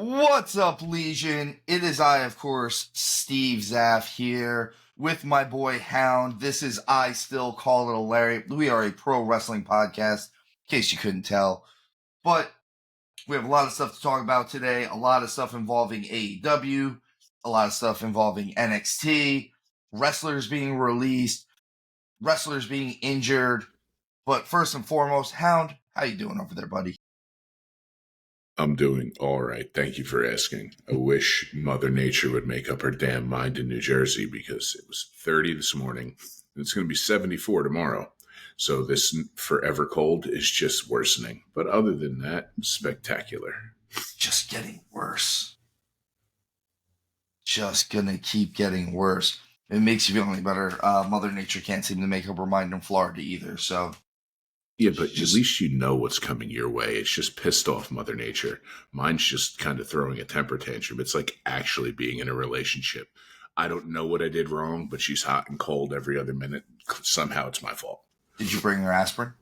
What's up, Legion? It is I, of course, Steve Zapf here with my boy Hound. This is I Still Call It a Lariat. We are a pro wrestling podcast, in case you couldn't tell. But we have a lot of stuff to talk about today, a lot of stuff involving AEW, a lot of stuff involving NXT, wrestlers being released, wrestlers being injured. But first and foremost, Hound, how you doing over there, buddy? I'm doing all right. Thank you for asking. I wish Mother Nature would make up her damn mind in New Jersey because it was 30 this morning. And it's going to be 74 tomorrow. So this forever cold is just worsening. But other than that, spectacular. Just getting worse. Just going to keep getting worse. It makes you feel any better. Mother Nature can't seem to make up her mind in Florida either. So. Yeah, but at least you know what's coming your way. It's just pissed off Mother Nature. Mine's just kind of throwing a temper tantrum. It's like actually being in a relationship. I don't know what I did wrong, but she's hot and cold every other minute. Somehow it's my fault. Did you bring her aspirin?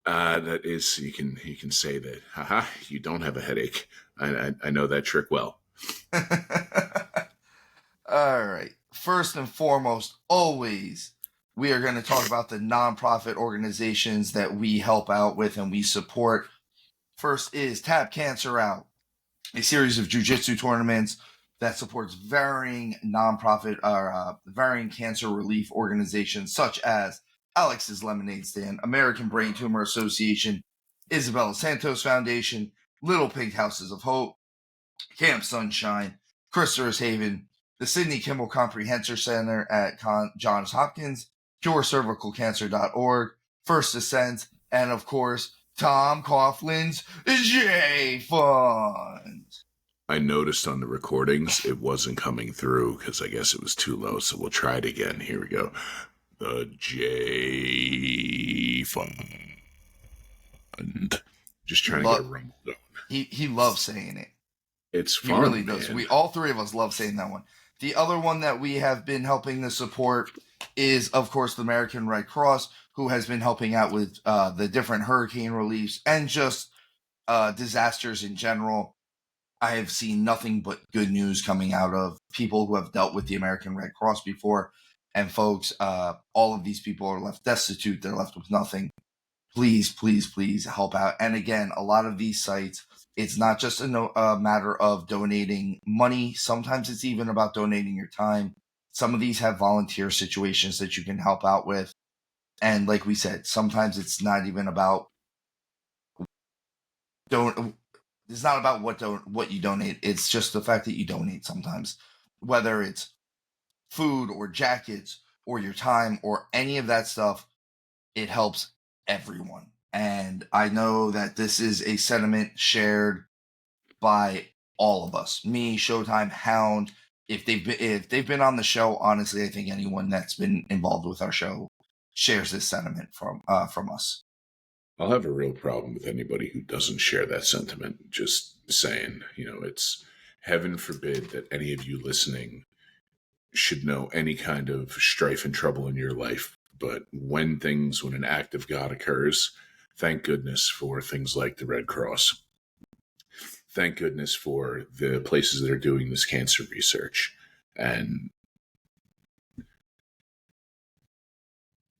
That is, you can say that. Haha, you don't have a headache. I know that trick well. All right. First and foremost, always, we are going to talk about the nonprofit organizations that we help out with and we support. First is Tap Cancer Out, a series of jiu-jitsu tournaments that supports varying nonprofit or varying cancer relief organizations such as Alex's Lemonade Stand, American Brain Tumor Association, Isabella Santos Foundation, Little Pink Houses of Hope, Camp Sunshine, Christopher's Haven, the Sidney Kimmel Comprehensive Center at Johns Hopkins, CureCervicalCancer.org, First Ascent, and of course, Tom Coughlin's J Fund. I noticed on the recordings it wasn't coming through because I guess it was too low, so we'll try it again. Here we go. The J Fund. Just trying to get a rumble going. He loves saying it. It's fun. He really does. All three of us love saying that one. The other one that we have been helping to support is, of course, the American Red Cross, who has been helping out with the different hurricane reliefs and just disasters in general. I have seen nothing but good news coming out of people who have dealt with the American Red Cross before. And folks, all of these people are left destitute. They're left with nothing. Please, please, please help out. And again, a lot of these sites, it's not just a matter of donating money. Sometimes it's even about donating your time. Some of these have volunteer situations that you can help out with. And like we said, sometimes it's not even about it's not about what you donate. It's just the fact that you donate sometimes. Whether it's food or jackets or your time or any of that stuff, it helps everyone. And I know that this is a sentiment shared by all of us. Me, Showtime, Hound. If they've been on the show, honestly, I think anyone that's been involved with our show shares this sentiment from us. I'll have a real problem with anybody who doesn't share that sentiment. Just saying, it's heaven forbid that any of you listening should know any kind of strife and trouble in your life. But when an act of God occurs, thank goodness for things like the Red Cross. Thank goodness for the places that are doing this cancer research. And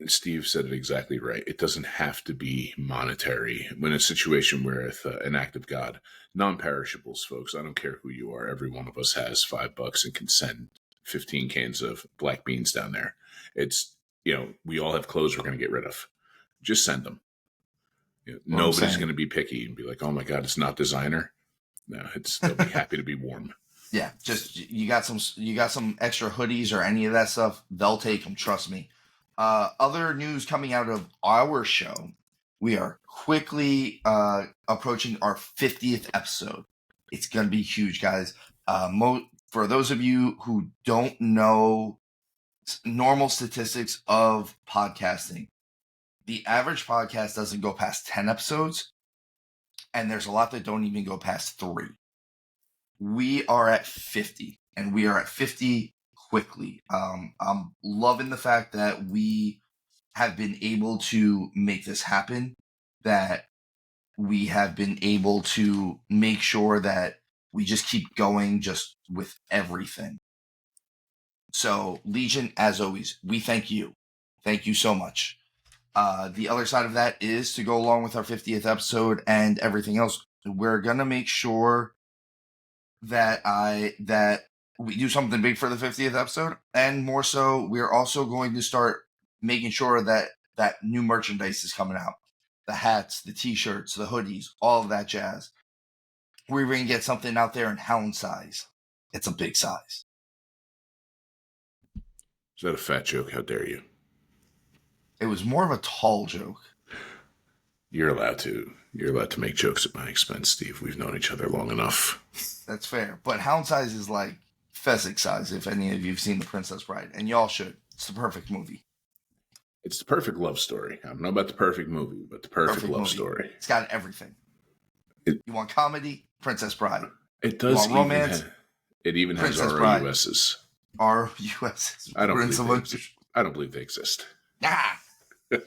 Steve said it exactly right. It doesn't have to be monetary. When a situation where it's an act of God, non-perishables, folks, I don't care who you are. Every one of us has $5 and can send 15 cans of black beans down there. It's, we all have clothes we're going to get rid of. Just send them. Nobody's going to be picky and be like, oh my God, it's not designer. No, they'll be happy to be warm. Yeah, just you got some extra hoodies or any of that stuff. They'll take them. Trust me. Other news coming out of our show. We are quickly approaching our 50th episode. It's going to be huge, guys. For those of you who don't know normal statistics of podcasting, the average podcast doesn't go past 10 episodes. And there's a lot that don't even go past 3. We are at 50, and we are at 50 quickly. I'm loving the fact that we have been able to make this happen, that we have been able to make sure that we just keep going just with everything. So, Legion, as always, we thank you. Thank you so much. The other side of that is to go along with our 50th episode and everything else. We're going to make sure that we do something big for the 50th episode. And more so, we're also going to start making sure that new merchandise is coming out. The hats, the t-shirts, the hoodies, all of that jazz. We're going to get something out there in hound size. It's a big size. Is that a fat joke? How dare you? It was more of a tall joke. You're allowed to make jokes at my expense, Steve. We've known each other long enough. That's fair. But hound size is like Fezzik size, if any of you have seen The Princess Bride. And y'all should. It's the perfect movie. It's the perfect love story. I don't know about the perfect movie, but the perfect love story. It's got everything. You want comedy? Princess Bride. It does. You want romance? It even has RUSs. RUSs. I don't believe they exist. Ah. All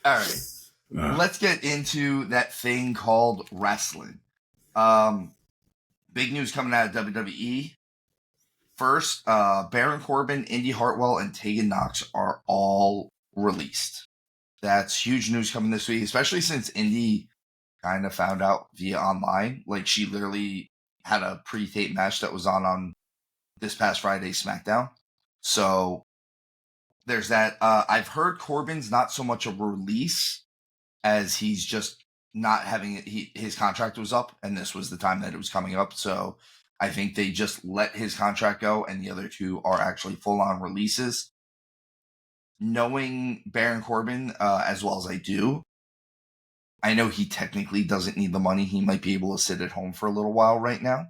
right. Let's get into that thing called wrestling. Big news coming out of WWE. First, Baron Corbin, Indy Hartwell, and Tegan Knox are all released. That's huge news coming this week, especially since Indy kind of found out via online. Like, she literally had a pre-tape match that was on this past Friday's SmackDown. So there's that. I've heard Corbin's not so much a release as he's just not having it. His contract was up, and this was the time that it was coming up. So I think they just let his contract go, and the other two are actually full-on releases. Knowing Baron Corbin as well as I do, I know he technically doesn't need the money. He might be able to sit at home for a little while right now.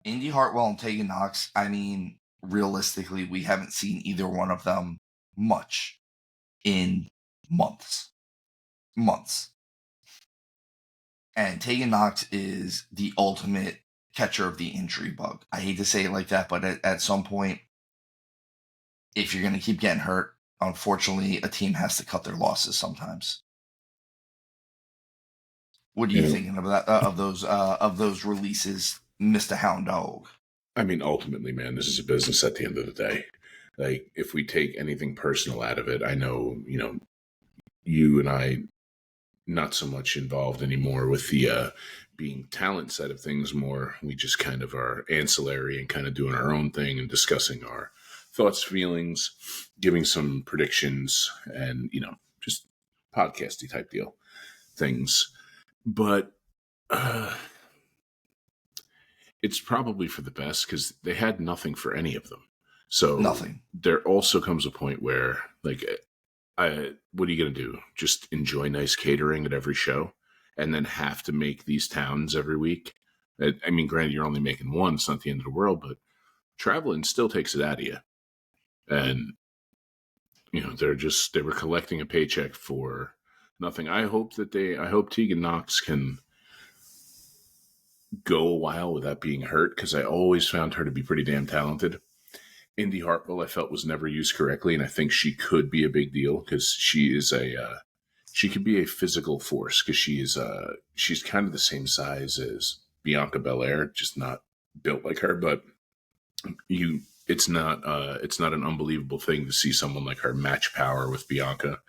Indy Hartwell and Tegan Knox, I mean, realistically, we haven't seen either one of them much in months. And Tegan Knox is the ultimate catcher of the injury bug. I hate to say it like that, but at some point, if you're going to keep getting hurt, unfortunately, a team has to cut their losses sometimes. What are you thinking of that? Of those releases, Mr. Hound Dog? I mean, ultimately, man, this is a business at the end of the day. Like, if we take anything personal out of it, I know, you and I, not so much involved anymore with the being talent side of things more. We just kind of are ancillary and kind of doing our own thing and discussing our thoughts, feelings, giving some predictions and, just podcasty type deal things. But it's probably for the best because they had nothing for any of them. So nothing. There also comes a point where, like, what are you going to do? Just enjoy nice catering at every show and then have to make these towns every week? I mean, granted, you're only making one. It's not the end of the world, but traveling still takes it out of you. And, they were collecting a paycheck for nothing. I hope Tegan Knox can go a while without being hurt because I always found her to be pretty damn talented. Indy Hartwell, I felt, was never used correctly, and I think she could be a big deal because she is she could be a physical force because she's kind of the same size as Bianca Belair, just not built like her. But it's not an unbelievable thing to see someone like her match power with Bianca.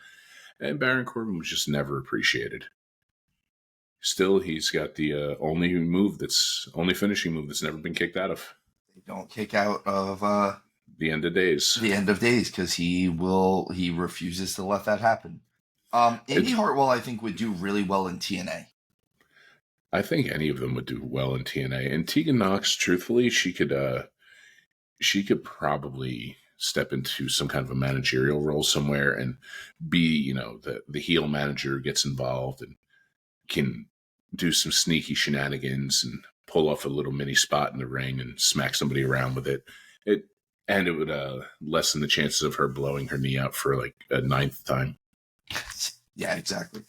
And Baron Corbin was just never appreciated. Still, he's got the only finishing move that's never been kicked out of. They don't kick out of the end of days. The end of days, because he refuses to let that happen. Indy Hartwell, I think, would do really well in TNA. I think any of them would do well in TNA. And Tegan Knox, truthfully, she could probably step into some kind of a managerial role somewhere and be, the heel manager gets involved and can do some sneaky shenanigans and pull off a little mini spot in the ring and smack somebody around with it. It would lessen the chances of her blowing her knee out for like a 9th time. Yeah, exactly.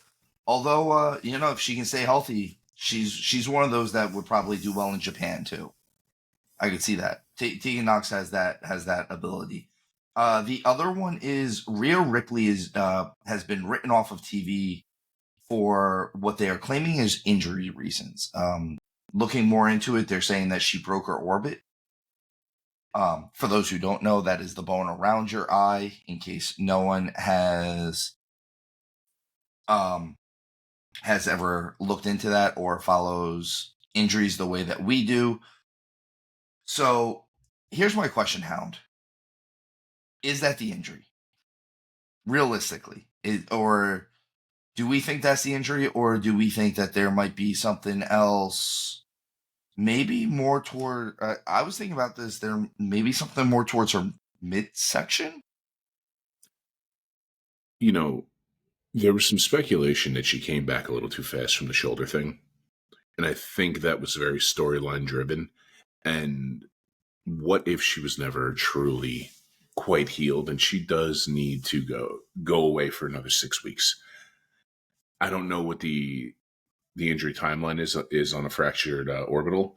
Although, if she can stay healthy, she's one of those that would probably do well in Japan too. I could see that. Tegan Knox has that ability. The other one is Rhea Ripley has been written off of TV for what they are claiming is injury reasons. looking more into it, they're saying that she broke her orbit. For those who don't know, that is the bone around your eye, in case no one has ever looked into that or follows injuries the way that we do. So here's my question, Hound. Is that the injury? Realistically, or do we think that's the injury, or do we think that there might be something else? Maybe more toward. I was thinking about this. There maybe something more towards her midsection. You know, there was some speculation that she came back a little too fast from the shoulder thing, and I think that was very storyline driven. And what if she was never truly quite healed, and she does need to go away for another 6 weeks? I don't know what the injury timeline is on a fractured orbital.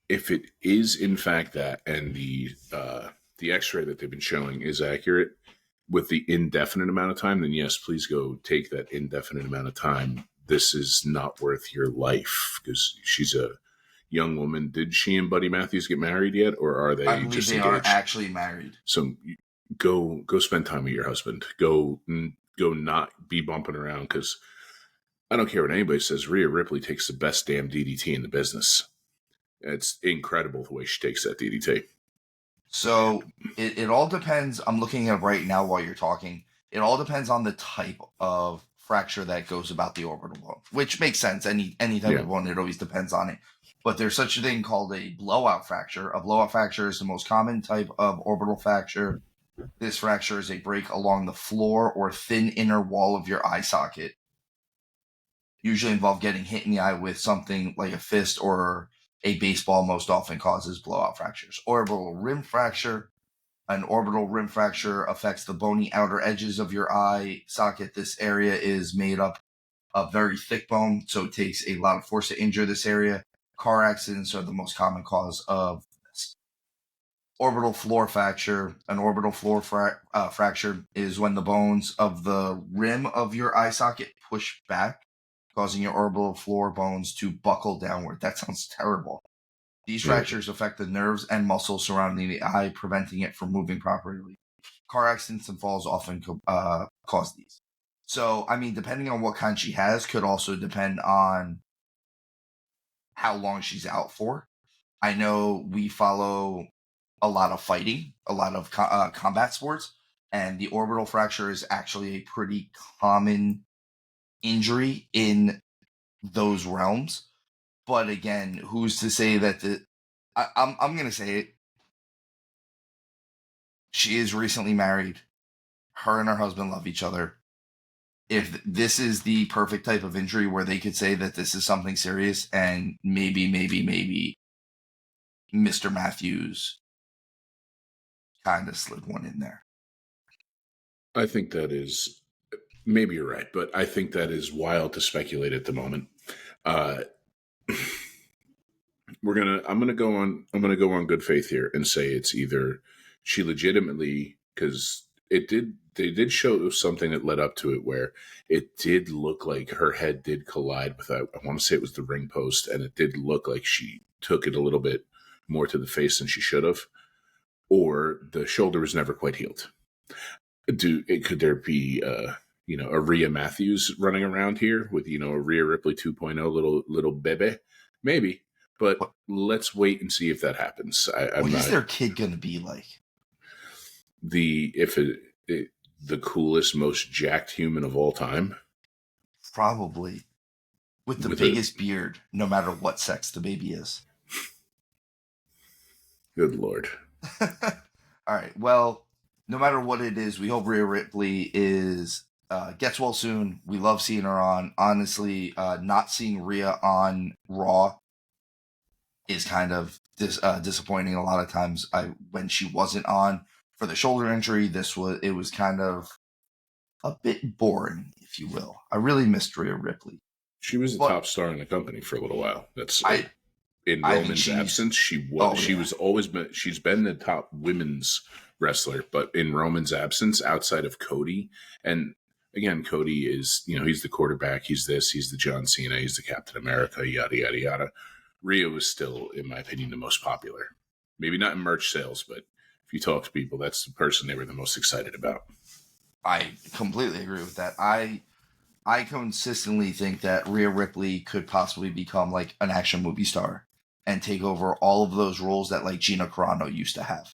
If it is in fact that, and the X-ray that they've been showing is accurate with the indefinite amount of time, then yes, please go take that indefinite amount of time. This is not worth your life, because she's a young woman. Did she and Buddy Matthews get married yet, or are they just engaged? Are actually married. So go spend time with your husband. Go not be bumping around, because I don't care what anybody says, Rhea Ripley takes the best damn DDT in the business. It's incredible the way she takes that DDT. So it all depends. I'm looking at right now while you're talking. It all depends on the type of fracture that goes about the orbital bone, which makes sense. Any type of bone, it always depends on it. But there's such a thing called a blowout fracture. A blowout fracture is the most common type of orbital fracture. This fracture is a break along the floor or thin inner wall of your eye socket. Usually involve getting hit in the eye with something like a fist or a baseball. Most often causes blowout fractures. Orbital rim fracture. An orbital rim fracture affects the bony outer edges of your eye socket. This area is made up of very thick bone, so it takes a lot of force to injure this area. Car accidents are the most common cause of this. Orbital floor fracture. An orbital floor fracture is when the bones of the rim of your eye socket push back, causing your orbital floor bones to buckle downward. That sounds terrible. These fractures affect the nerves and muscles surrounding the eye, preventing it from moving properly. Car accidents and falls often cause these. So, I mean, depending on what kind she has, could also depend on how long she's out for. I know we follow a lot of fighting, a lot of combat sports, and the orbital fracture is actually a pretty common injury in those realms. But again, who's to say that I'm going to say it. She is recently married. Her and her husband love each other. If this is the perfect type of injury where they could say that this is something serious, and maybe Mr. Matthews kind of slid one in there. I think that is, maybe you're right, but I think that is wild to speculate at the moment. I'm gonna go on good faith here and say it's either she legitimately, because they did show something that led up to it where it did look like her head did collide with, I want to say it was the ring post, and it did look like she took it a little bit more to the face than she should have, or the shoulder was never quite healed. Could there be a Rhea Matthews running around here with a Rhea Ripley 2.0 little bebe? Maybe, but let's wait and see if that happens. What is their kid going to be like? The coolest, most jacked human of all time? Probably. With the biggest beard, no matter what sex the baby is. Good Lord. All right. Well, no matter what it is, we hope Rhea Ripley gets well soon. We love seeing her on. Honestly, not seeing Rhea on Raw is kind of disappointing. A lot of times, when she wasn't on for the shoulder injury, it was kind of a bit boring, if you will. I really missed Rhea Ripley. She was the top star in the company for a little while. In Roman's absence, she's been the top women's wrestler, but in Roman's absence, outside of Cody, and again, Cody is, he's the quarterback. He's this. He's the John Cena. He's the Captain America. Yada yada yada. Rhea is still, in my opinion, the most popular. Maybe not in merch sales, but if you talk to people, that's the person they were the most excited about. I completely agree with that. I consistently think that Rhea Ripley could possibly become like an action movie star and take over all of those roles that like Gina Carano used to have.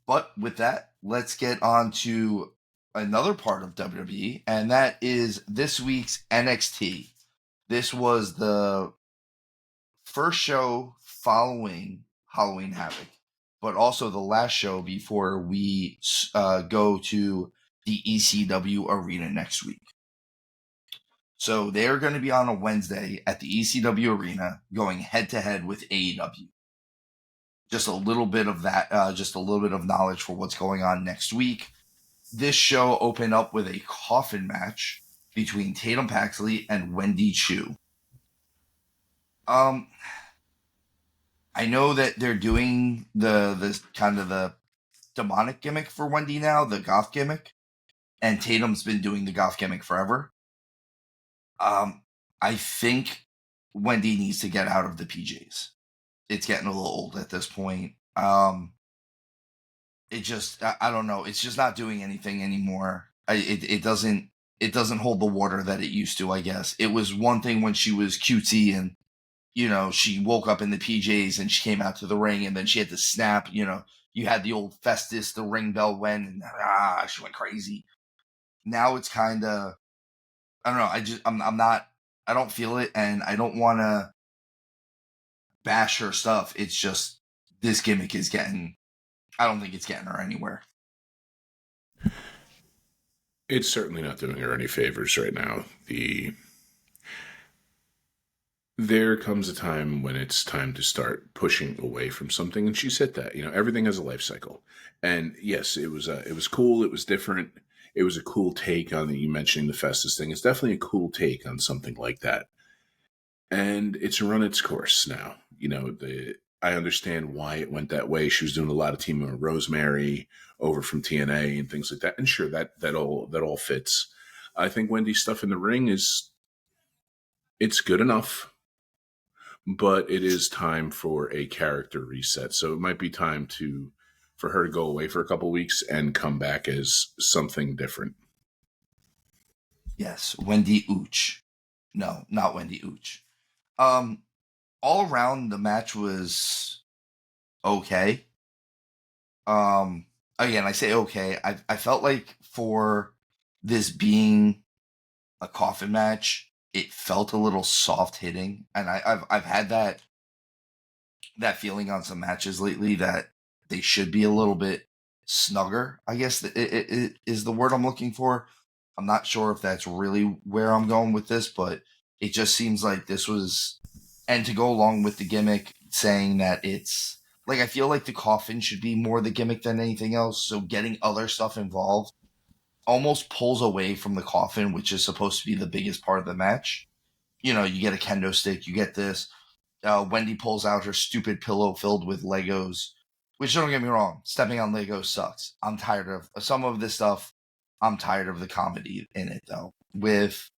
But with that, let's get on to another part of WWE, and that is this week's NXT. This was the first show following Halloween Havoc, but also the last show before we go to the ECW arena next week. So they're going to be on a Wednesday at the ECW arena going head to head with AEW. Just a little bit of that, just a little bit of knowledge for what's going on next week. This show opened up with a coffin match between Tatum Paxley and Wendy Chu. I know that they're doing the kind of the demonic gimmick for Wendy now, the goth gimmick, and Tatum's been doing the goth gimmick forever. I think Wendy needs to get out of the PJs. It's getting a little old at this point. It just, I don't know. It's just not doing anything anymore. It doesn't hold the water that it used to, I guess. It was one thing when she was cutesy and, she woke up in the PJs and she came out to the ring and then she had to snap, you had the old Festus, the ring bell went and she went crazy. Now it's kind of, I don't know. I don't feel it and I don't want to bash her stuff. It's just this gimmick is I don't think it's getting her anywhere. It's certainly not doing her any favors right now. There comes a time when it's time to start pushing away from something, and she's hit that. Everything has a life cycle. And yes, it was cool. It was different. It was a cool take on you mentioning the Festus thing. It's definitely a cool take on something like that. And it's run its course now. I understand why it went that way. She was doing a lot of teaming with Rosemary over from TNA and things like that. And sure, that all fits. I think Wendy's stuff in the ring it's good enough, but it is time for a character reset. So it might be time for her to go away for a couple of weeks and come back as something different. Yes, Wendy Ooch. No, not Wendy Ooch. All around the match was okay. Again, I say okay. I felt like for this being a coffin match, it felt a little soft hitting, and I've had that feeling on some matches lately that they should be a little bit snugger. I guess it is the word I'm looking for. I'm not sure if that's really where I'm going with this, but it just seems like this was, and to go along with the gimmick saying that it's like, I feel like the coffin should be more the gimmick than anything else. So getting other stuff involved almost pulls away from the coffin, which is supposed to be the biggest part of the match. You get a kendo stick, you get this. Wendy pulls out her stupid pillow filled with Legos, which, don't get me wrong, stepping on Legos sucks. I'm tired of some of this stuff. I'm tired of the comedy in it, though. With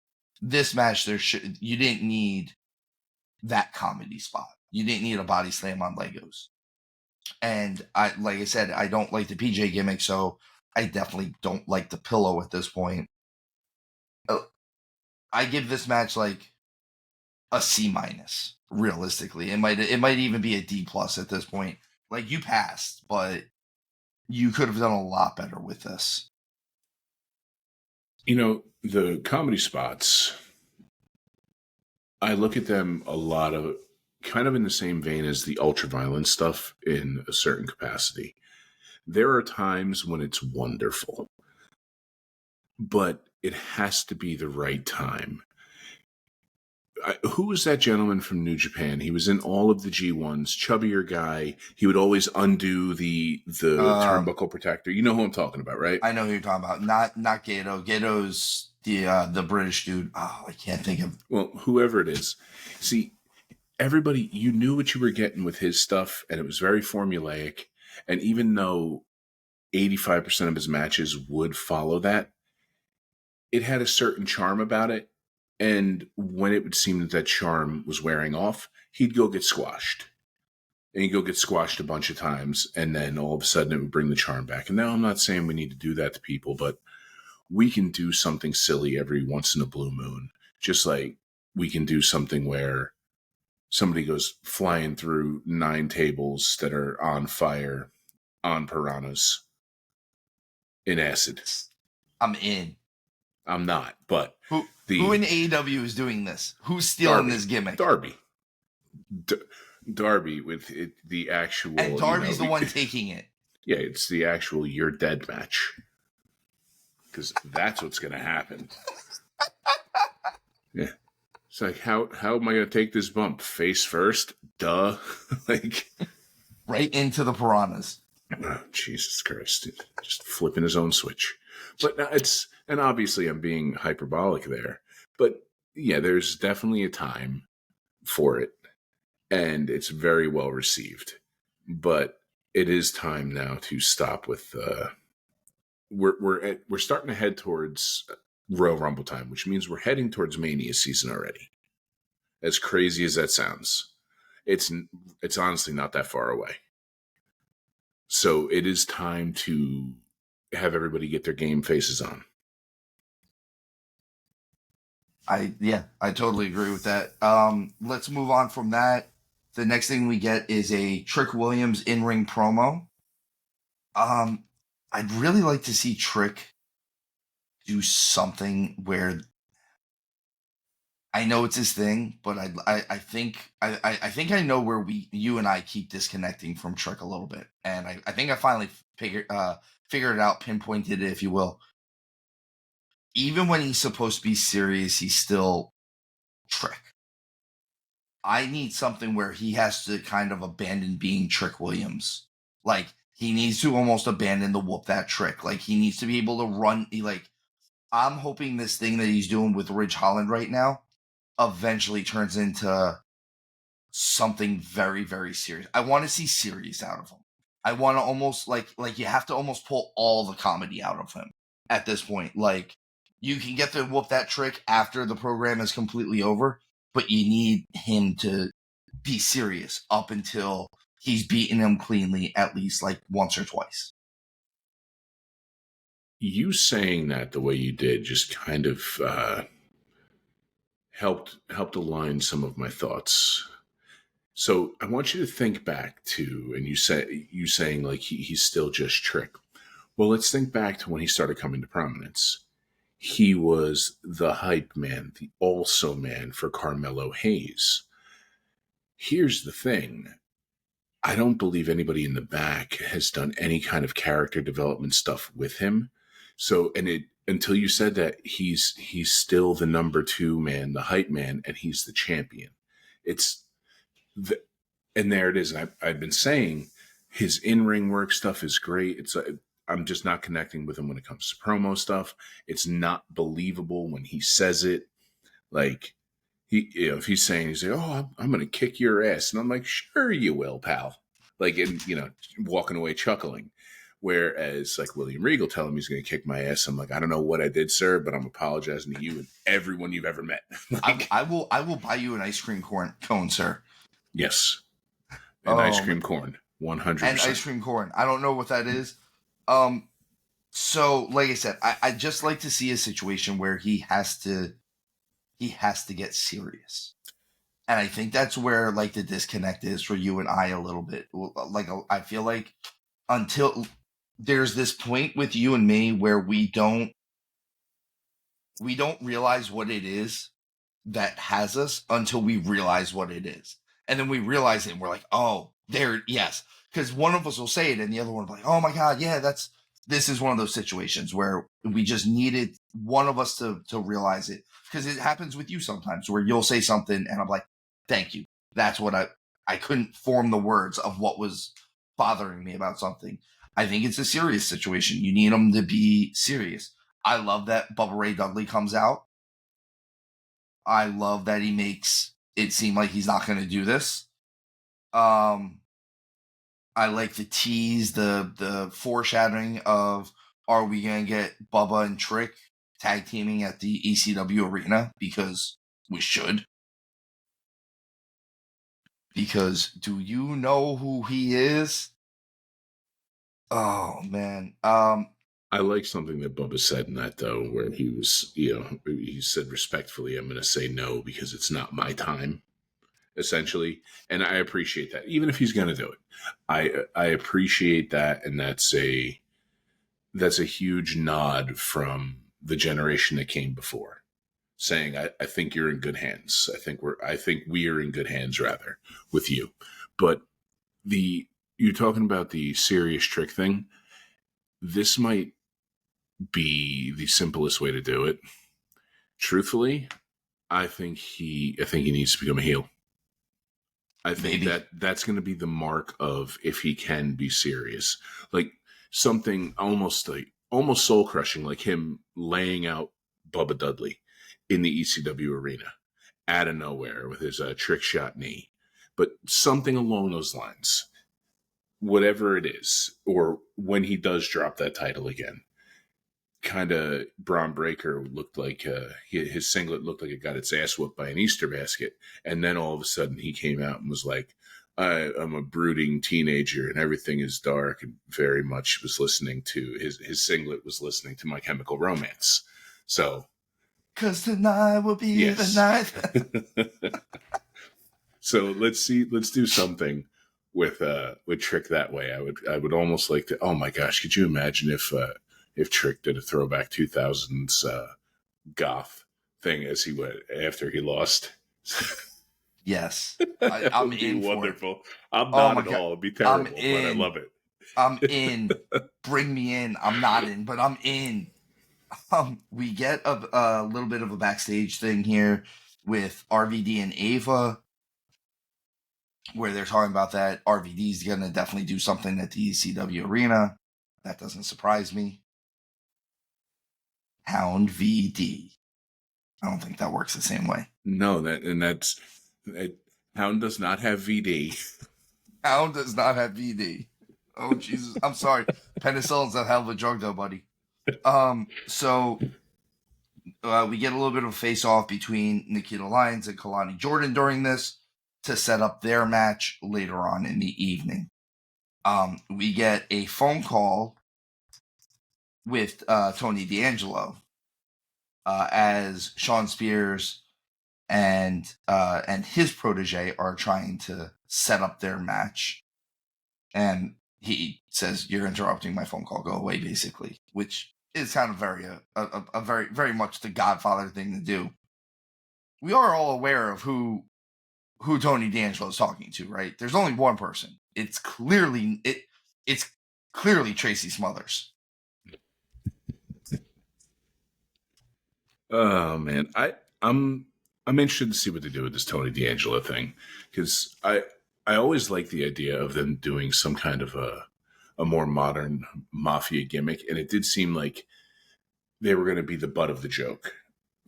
this match, you didn't need that comedy spot. You didn't need a body slam on Legos. And like I said, I don't like the PJ gimmick, so I definitely don't like the pillow at this point. I give this match like a C-. Realistically, it might even be a D+ at this point. Like, you passed, but you could have done a lot better with this. The comedy spots, I look at them a lot of kind of in the same vein as the ultra-violent stuff in a certain capacity. There are times when it's wonderful, but it has to be the right time. Who was that gentleman from New Japan? He was in all of the G1s, chubbier guy. He would always undo the turnbuckle protector. You know who I'm talking about, right? I know who you're talking about. Not Gato. Gato's the British dude. Oh, I can't think of. Well, whoever it is. See, everybody, you knew what you were getting with his stuff, and it was very formulaic. And even though 85% of his matches would follow that. It had a certain charm about it. And when it would seem that that charm was wearing off, he'd go get squashed. And he'd go get squashed a bunch of times. And then all of a sudden it would bring the charm back. And now I'm not saying we need to do that to people, but we can do something silly every once in a blue moon. Just like we can do something where somebody goes flying through 9 tables that are on fire on piranhas in acid. I'm in. I'm not, but who in AEW is doing this? Who's stealing this gimmick? Darby. Darby with the actual... And Darby's the one taking it. Yeah, it's the actual You're Dead match. Because that's what's going to happen. Yeah. It's like, how am I going to take this bump? Face first? Duh. Like... Right into the piranhas. Oh, Jesus Christ. Just flipping his own switch. But it's... And obviously I'm being hyperbolic there. But yeah, there's definitely a time for it. And it's very well received. But it is time now to stop with... We're starting to head towards Royal Rumble time, which means we're heading towards Mania season already. As crazy as that sounds, it's honestly not that far away. So it is time to have everybody get their game faces on. I totally agree with that. Let's move on from that. The next thing we get is a Trick Williams in-ring promo. I'd really like to see Trick do something where I know it's his thing, but I think I know where you and I keep disconnecting from Trick a little bit, and I think I finally figured it out, pinpointed it, if you will. Even when he's supposed to be serious, he's still Trick. I need something where he has to kind of abandon being Trick Williams. Like, he needs to almost abandon the whoop that trick. Like, he needs to be able to run. I'm hoping this thing that he's doing with Ridge Holland right now eventually turns into something very, very serious. I want to see serious out of him. I want to almost, like you have to almost pull all the comedy out of him at this point. Like, you can get the whoop that trick after the program is completely over, but you need him to be serious up until he's beaten him cleanly at least like once or twice. You saying that the way you did just kind of helped align some of my thoughts. So I want you to think back to, and you saying like he's still just Trick. Well, let's think back to when he started coming to prominence. He was the hype man, the also man for Carmelo Hayes. Here's the thing. I don't believe anybody in the back has done any kind of character development stuff with him. So, until you said that, he's still the number 2 man, the hype man, and he's the champion. And there it is. And I've been saying his in-ring work stuff is great. I'm just not connecting with him when it comes to promo stuff. It's not believable when he says it. Like, if he's saying, oh, I'm going to kick your ass. And I'm like, sure you will, pal. Like, and, walking away chuckling. Whereas, like, William Regal telling me he's going to kick my ass. I'm like, I don't know what I did, sir, but I'm apologizing to you and everyone you've ever met. Like, I will buy you an ice cream cone, sir. Yes. An ice cream corn. 100%. And ice cream corn. I don't know what that is. So, like I said, I just like to see a situation where he has to get serious. And I think that's where, like, the disconnect is for you and I a little bit. Like, I feel like until there's this point with you and me where we don't realize what it is that has us until we realize what it is. And then we realize it and we're like, oh, yes. Because one of us will say it and the other one will be like, oh my God, yeah, this is one of those situations where we just needed one of us to realize it. Because it happens with you sometimes where you'll say something and I'm like, thank you. That's what I couldn't form the words of what was bothering me about something. I think it's a serious situation. You need them to be serious. I love that Bubba Ray Dudley comes out. I love that he makes it seem like he's not going to do this. I like the tease, the foreshadowing of, are we going to get Bubba and Trick tag teaming at the ECW arena? Because we should. Because do you know who he is? Oh, man. I like something that Bubba said in that, though, where he was, he said respectfully, I'm going to say no because it's not my time, essentially. And I appreciate that, even if he's going to do it. I appreciate that, and that's a huge nod from the generation that came before, saying, I think you're in good hands. I think we are in good hands, rather, with you. But you're talking about the serious Trick thing. This might be the simplest way to do it. Truthfully, I think he needs to become a heel. I think that's going to be the mark of if he can be serious. Like something almost soul crushing, like him laying out Bubba Dudley in the ECW arena out of nowhere with his trick shot knee. But something along those lines, whatever it is, or when he does drop that title again, kind of Braun Breaker looked like his singlet looked like it got its ass whooped by an Easter basket, and then all of a sudden he came out and was like, I'm a brooding teenager and everything is dark, and very much was listening to his singlet was listening to My Chemical Romance. So, because tonight will be the night. So let's do something with Trick that way. I would almost like to. Oh my gosh, could you imagine if Trick did a throwback 2000s goth thing as he went after he lost? Yes, I'm in for wonderful. It. I'm not at all. It'd be terrible, but I love it. I'm in. Bring me in. I'm not in, but I'm in. We get a little bit of a backstage thing here with RVD and Ava, where they're talking about that RVD's going to definitely do something at the ECW arena. That doesn't surprise me. Hound VD. I don't think that works the same way. No, Hound does not have VD. Hound does not have VD. Oh, Jesus. I'm sorry. Penicillin's a hell of a drug, though, buddy. So we get a little bit of a face-off between Nikita Lyons and Kalani Jordan during this to set up their match later on in the evening. We get a phone call with Tony D'Angelo as Sean Spears and his protege are trying to set up their match. And he says, "You're interrupting my phone call. Go away," basically, which is kind of very, very much the Godfather thing to do. We are all aware of who Tony D'Angelo is talking to, right? There's only one person. It's clearly Tracy Smothers. Oh man, I'm interested to see what they do with this Tony D'Angelo thing, because I always like the idea of them doing some kind of a more modern mafia gimmick, and it did seem like they were going to be the butt of the joke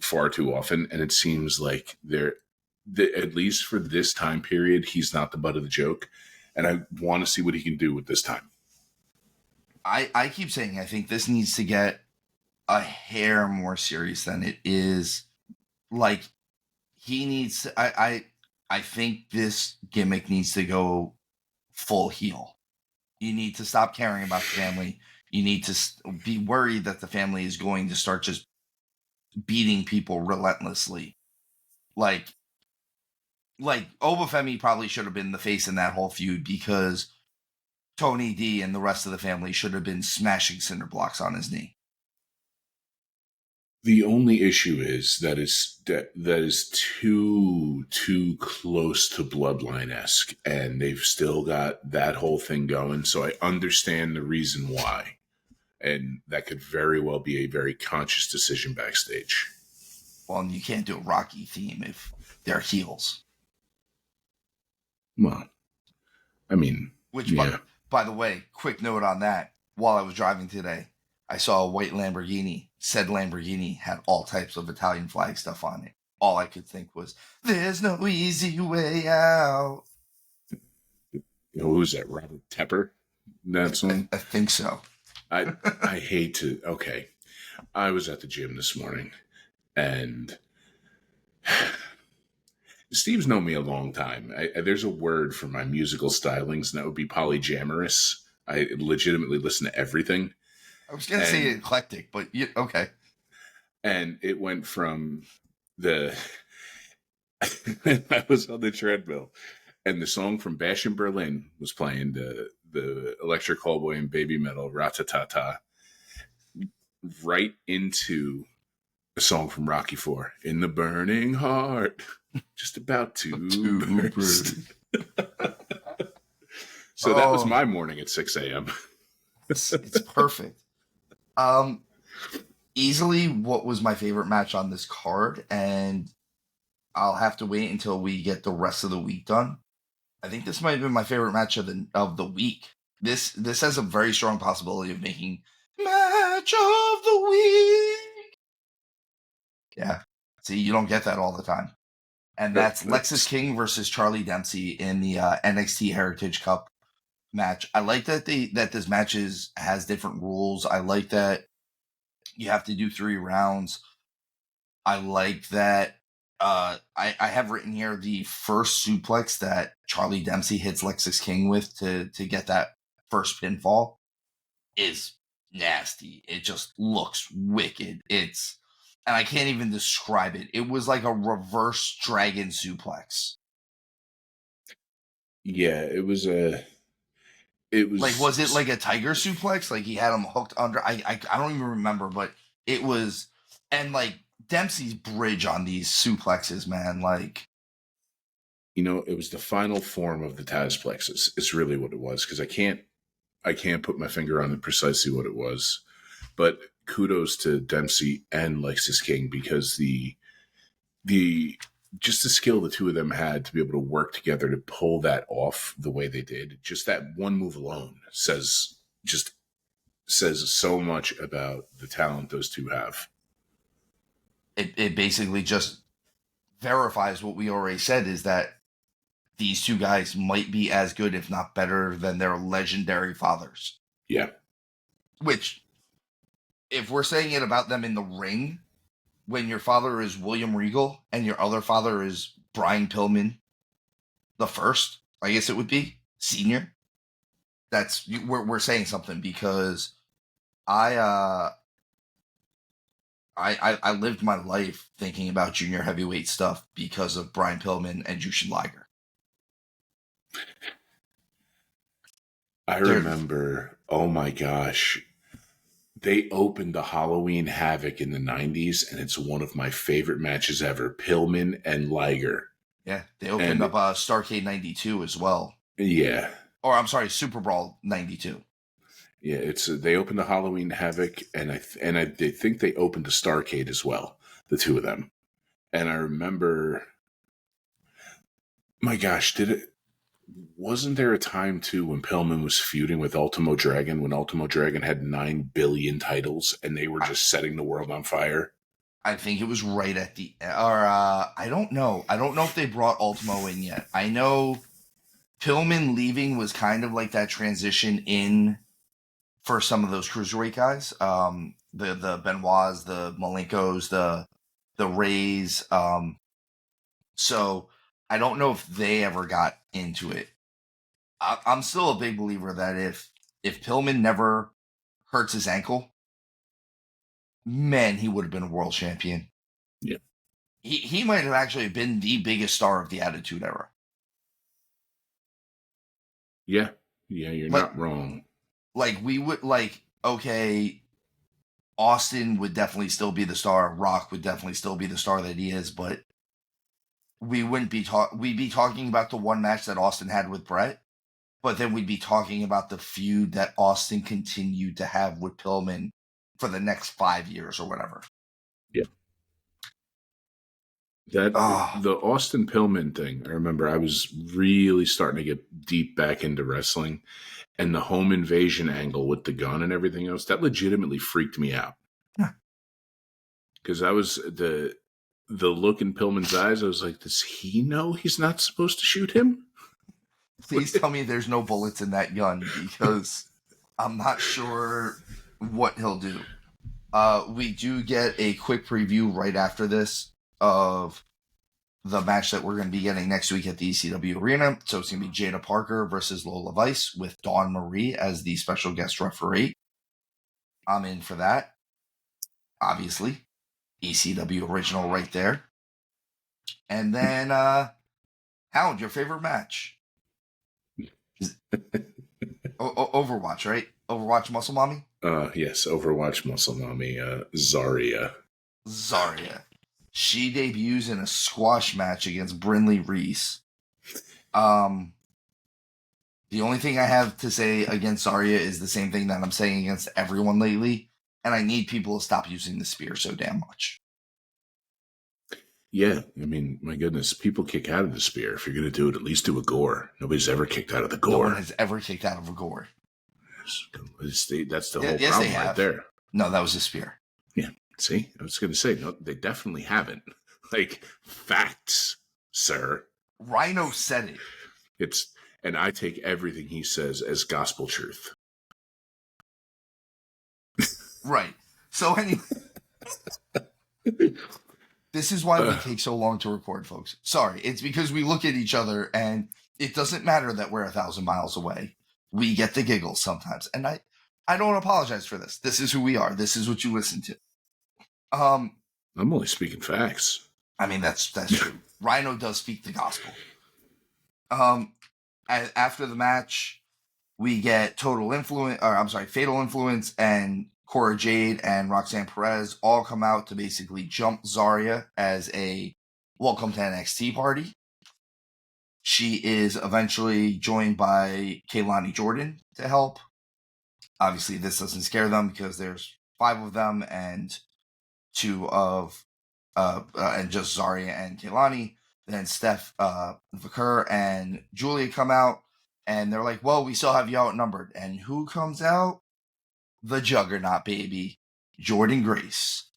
far too often, and it seems like at least for this time period, he's not the butt of the joke, and I want to see what he can do with this time. I keep saying I think this needs to get a hair more serious than it is. Like, he needs to, I think this gimmick needs to go full heel. You need to stop caring about the family. You need to be worried that the family is going to start just beating people relentlessly. Like Obafemi probably should have been the face in that whole feud, because Tony D and the rest of the family should have been smashing cinder blocks on his knee. The only issue is that is too close to Bloodline-esque, and they've still got that whole thing going. So I understand the reason why, and that could very well be a very conscious decision backstage. Well, and you can't do a Rocky theme if they're heels. Well, I mean, which by the way, quick note on that: while I was driving today, I saw a white Lamborghini. Said Lamborghini had all types of Italian flag stuff on it. All I could think was, "There's no easy way out." who was that? Robert Tepper? That song? I think so. I hate to. Okay. I was at the gym this morning, and Steve's known me a long time. There's a word for my musical stylings, and that would be polyamorous. I legitimately listen to everything. I was going to say eclectic, but okay. And it went from I was on the treadmill, and the song from Bash in Berlin was playing, the Electric Callboy and Baby Metal, Ratatata, right into a song from Rocky IV, In the Burning Heart, just about to burst. So that was my morning at 6 a.m. It's perfect. Easily what was my favorite match on this card, and I'll have to wait until we get the rest of the week done. I think this might have been my favorite match of the week. This has a very strong possibility of making match of the week. Yeah. See, you don't get that all the time. And that's Lexis King versus Charlie Dempsey in the NXT Heritage Cup match. I like that this match has different rules. I like that you have to do 3 rounds. I like that I have written here the first suplex that Charlie Dempsey hits Lexis King with to get that first pinfall is nasty. It just looks wicked. And I can't even describe it. It was like a reverse dragon suplex. Yeah, it was like, was it like a tiger suplex? Like he had him hooked under. I don't even remember, but it was, and like Dempsey's bridge on these suplexes, man. Like, it was the final form of the Taz plexus. It's really what it was, because I can't put my finger on it precisely what it was, but kudos to Dempsey and Lexis King, because the just the skill the two of them had to be able to work together to pull that off the way they did. Just that one move alone says so much about the talent those two have. It basically just verifies what we already said, is that these two guys might be as good, if not better, than their legendary fathers. Yeah. Which, if we're saying it about them in the ring, when your father is William Regal and your other father is Brian Pillman the first, I guess it would be senior. We're saying something, because I lived my life thinking about junior heavyweight stuff because of Brian Pillman and Jushin Liger. I remember, oh my gosh, they opened the Halloween Havoc in the 90s, and it's one of my favorite matches ever. Pillman and Liger. Yeah, they opened up Starrcade 92 as well. Yeah. Or I'm sorry, Super Brawl 92. Yeah, they opened the Halloween Havoc, and I think they opened the Starrcade as well, the two of them. And I remember, my gosh, wasn't there a time too when Pillman was feuding with Ultimo Dragon, when Ultimo Dragon had 9 billion titles and they were just setting the world on fire? I think it was right at the, or I don't know. I don't know if they brought Ultimo in yet. I know Pillman leaving was kind of like that transition in for some of those cruiserweight guys. The Benoits, the Malenkos, the Rays. So I don't know if they ever got into it. I'm still a big believer that if Pillman never hurts his ankle, man, he would have been a world champion. Yeah. He might have actually been the biggest star of the Attitude Era. Yeah. Yeah, you're not wrong. Like, we would, okay, Austin would definitely still be the star. Rock would definitely still be the star that he is, but we wouldn't be we'd be talking about the one match that Austin had with Brett, but then we'd be talking about the feud that Austin continued to have with Pillman for the next 5 years or whatever. Yeah. The Austin Pillman thing, I remember I was really starting to get deep back into wrestling, and the home invasion angle with the gun and everything else, that legitimately freaked me out. Yeah. Because I was the look in Pillman's eyes, I was like, does he know he's not supposed to shoot him? Please tell me there's no bullets in that gun, because I'm not sure what he'll do. We do get a quick preview right after this of the match that we're going to be getting next week at the ECW Arena. So it's going to be Jada Parker versus Lola Vice with Dawn Marie as the special guest referee. I'm in for that. Obviously. ECW original right there. And then, Hound, your favorite match? Overwatch, right? Overwatch Muscle Mommy? Yes, Overwatch Muscle Mommy, Zaria. She debuts in a squash match against Brynlee Reese. The only thing I have to say against Zaria is the same thing that I'm saying against everyone lately, and I need people to stop using the spear so damn much. Yeah, I mean, my goodness, people kick out of the spear. If you're going to do it, at least do a gore. Nobody's ever kicked out of the gore. No one has ever kicked out of a gore. That's the whole problem right there. No, that was a spear. Yeah, see? I was going to say, no, they definitely haven't. Like, facts, sir. Rhino said it. And I take everything he says as gospel truth. Right. So anyway, this is why we take so long to record, folks. Sorry, it's because we look at each other and it doesn't matter that we're 1,000 miles away. We get the giggles sometimes, and I don't apologize for this. This is who we are. This is what you listen to. I'm only speaking facts. I mean, that's true. Rhino does speak the gospel. After the match, we get Fatal Influence, and Cora Jade and Roxanne Perez all come out to basically jump Zaria as a welcome to NXT party. She is eventually joined by Kaylani Jordan to help. Obviously, this doesn't scare them because there's 5 of them and 2 of and just Zaria and Kaylani. Then Steph Vicker and Julia come out, and they're like, well, we still have you outnumbered. And who comes out? The Juggernaut, baby. Jordynne Grace.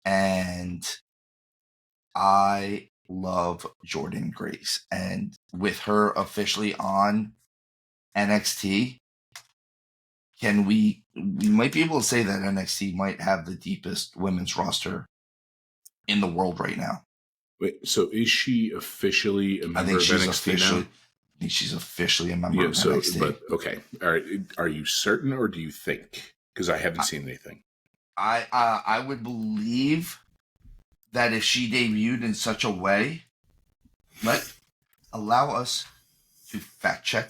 And I love Jordynne Grace. And with her officially on NXT, we might be able to say that NXT might have the deepest women's roster in the world right now. Wait, so is she officially a member of NXT now? I think she's officially a member of NXT. But okay, all right. Are you certain, or do you think? Because I haven't seen anything. I would believe that if she debuted in such a way, allow us to fact check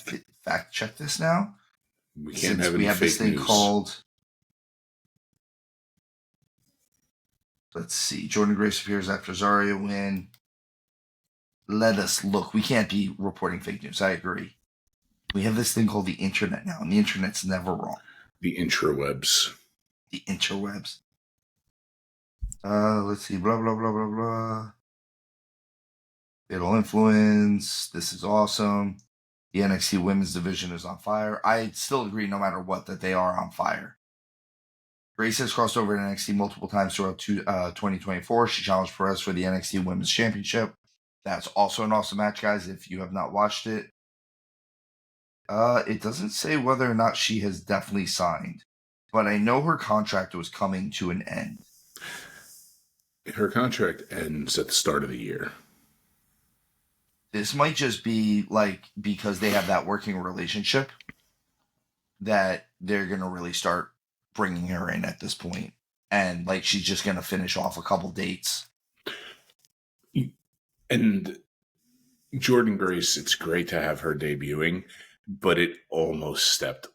this now. We can't have any fake this thing news. Called. Let's see. Jordynne Grace appears after Zaria win. Let us look. We can't be reporting fake news. I agree. We have this thing called the internet now, and the internet's never wrong. The intrawebs. Let's see. Blah, blah, blah, blah, blah. Fatal Influence. This is awesome. The NXT women's division is on fire. I still agree, no matter what, that they are on fire. Grace has crossed over to NXT multiple times throughout 2024. She challenged Perez for the NXT Women's Championship. That's also an awesome match, guys, if you have not watched it. It doesn't say whether or not she has definitely signed, but I know her contract was coming to an end. Her contract ends at the start of the year. This might just be like because they have that working relationship that they're going to really start bringing her in at this point. And like she's just going to finish off a couple dates. And Jordynne Grace, it's great to have her debuting, but it stepped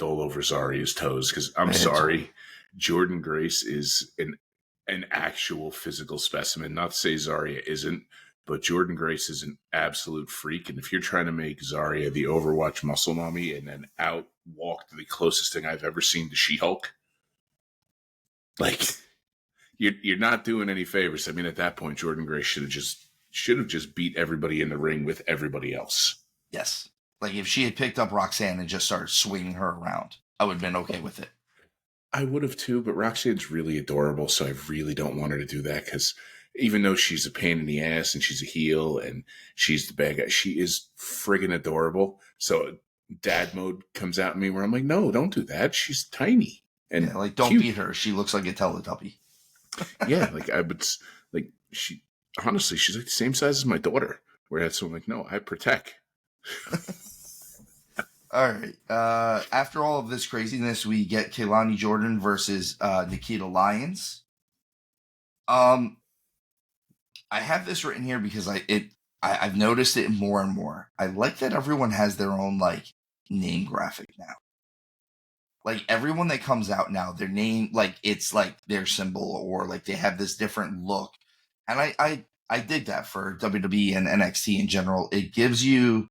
all over Zaria's toes, because I'm sorry, Jordynne Grace is an actual physical specimen. Not to say Zaria isn't, but Jordynne Grace is an absolute freak. And if you're trying to make Zaria the Overwatch muscle mommy and then outwalk the closest thing I've ever seen to She-Hulk, like, you're not doing any favors. I mean, at that point, Jordynne Grace should have just beat everybody in the ring with everybody else. Yes. Like if she had picked up Roxanne and just started swinging her around, I would have been okay with it. I would have too, but Roxanne's really adorable, so I really don't want her to do that, because even though she's a pain in the ass and she's a heel and she's the bad guy, she is friggin' adorable. So dad mode comes out in me where I'm like, no, don't do that. She's tiny and Yeah, like, don't cute. beat her. She looks like a Teletubby. Yeah, like I would, like she, honestly, she's like the same size as my daughter. Whereas I'm like, no, I protect. All right. After all of this craziness, we get Kehlani Jordan versus Nikita Lyons. I have this written here because I've noticed it more and more. I like that everyone has their own like name graphic now. Like everyone that comes out now, their name, like it's like their symbol or like they have this different look. And I dig that for WWE and NXT in general. It gives you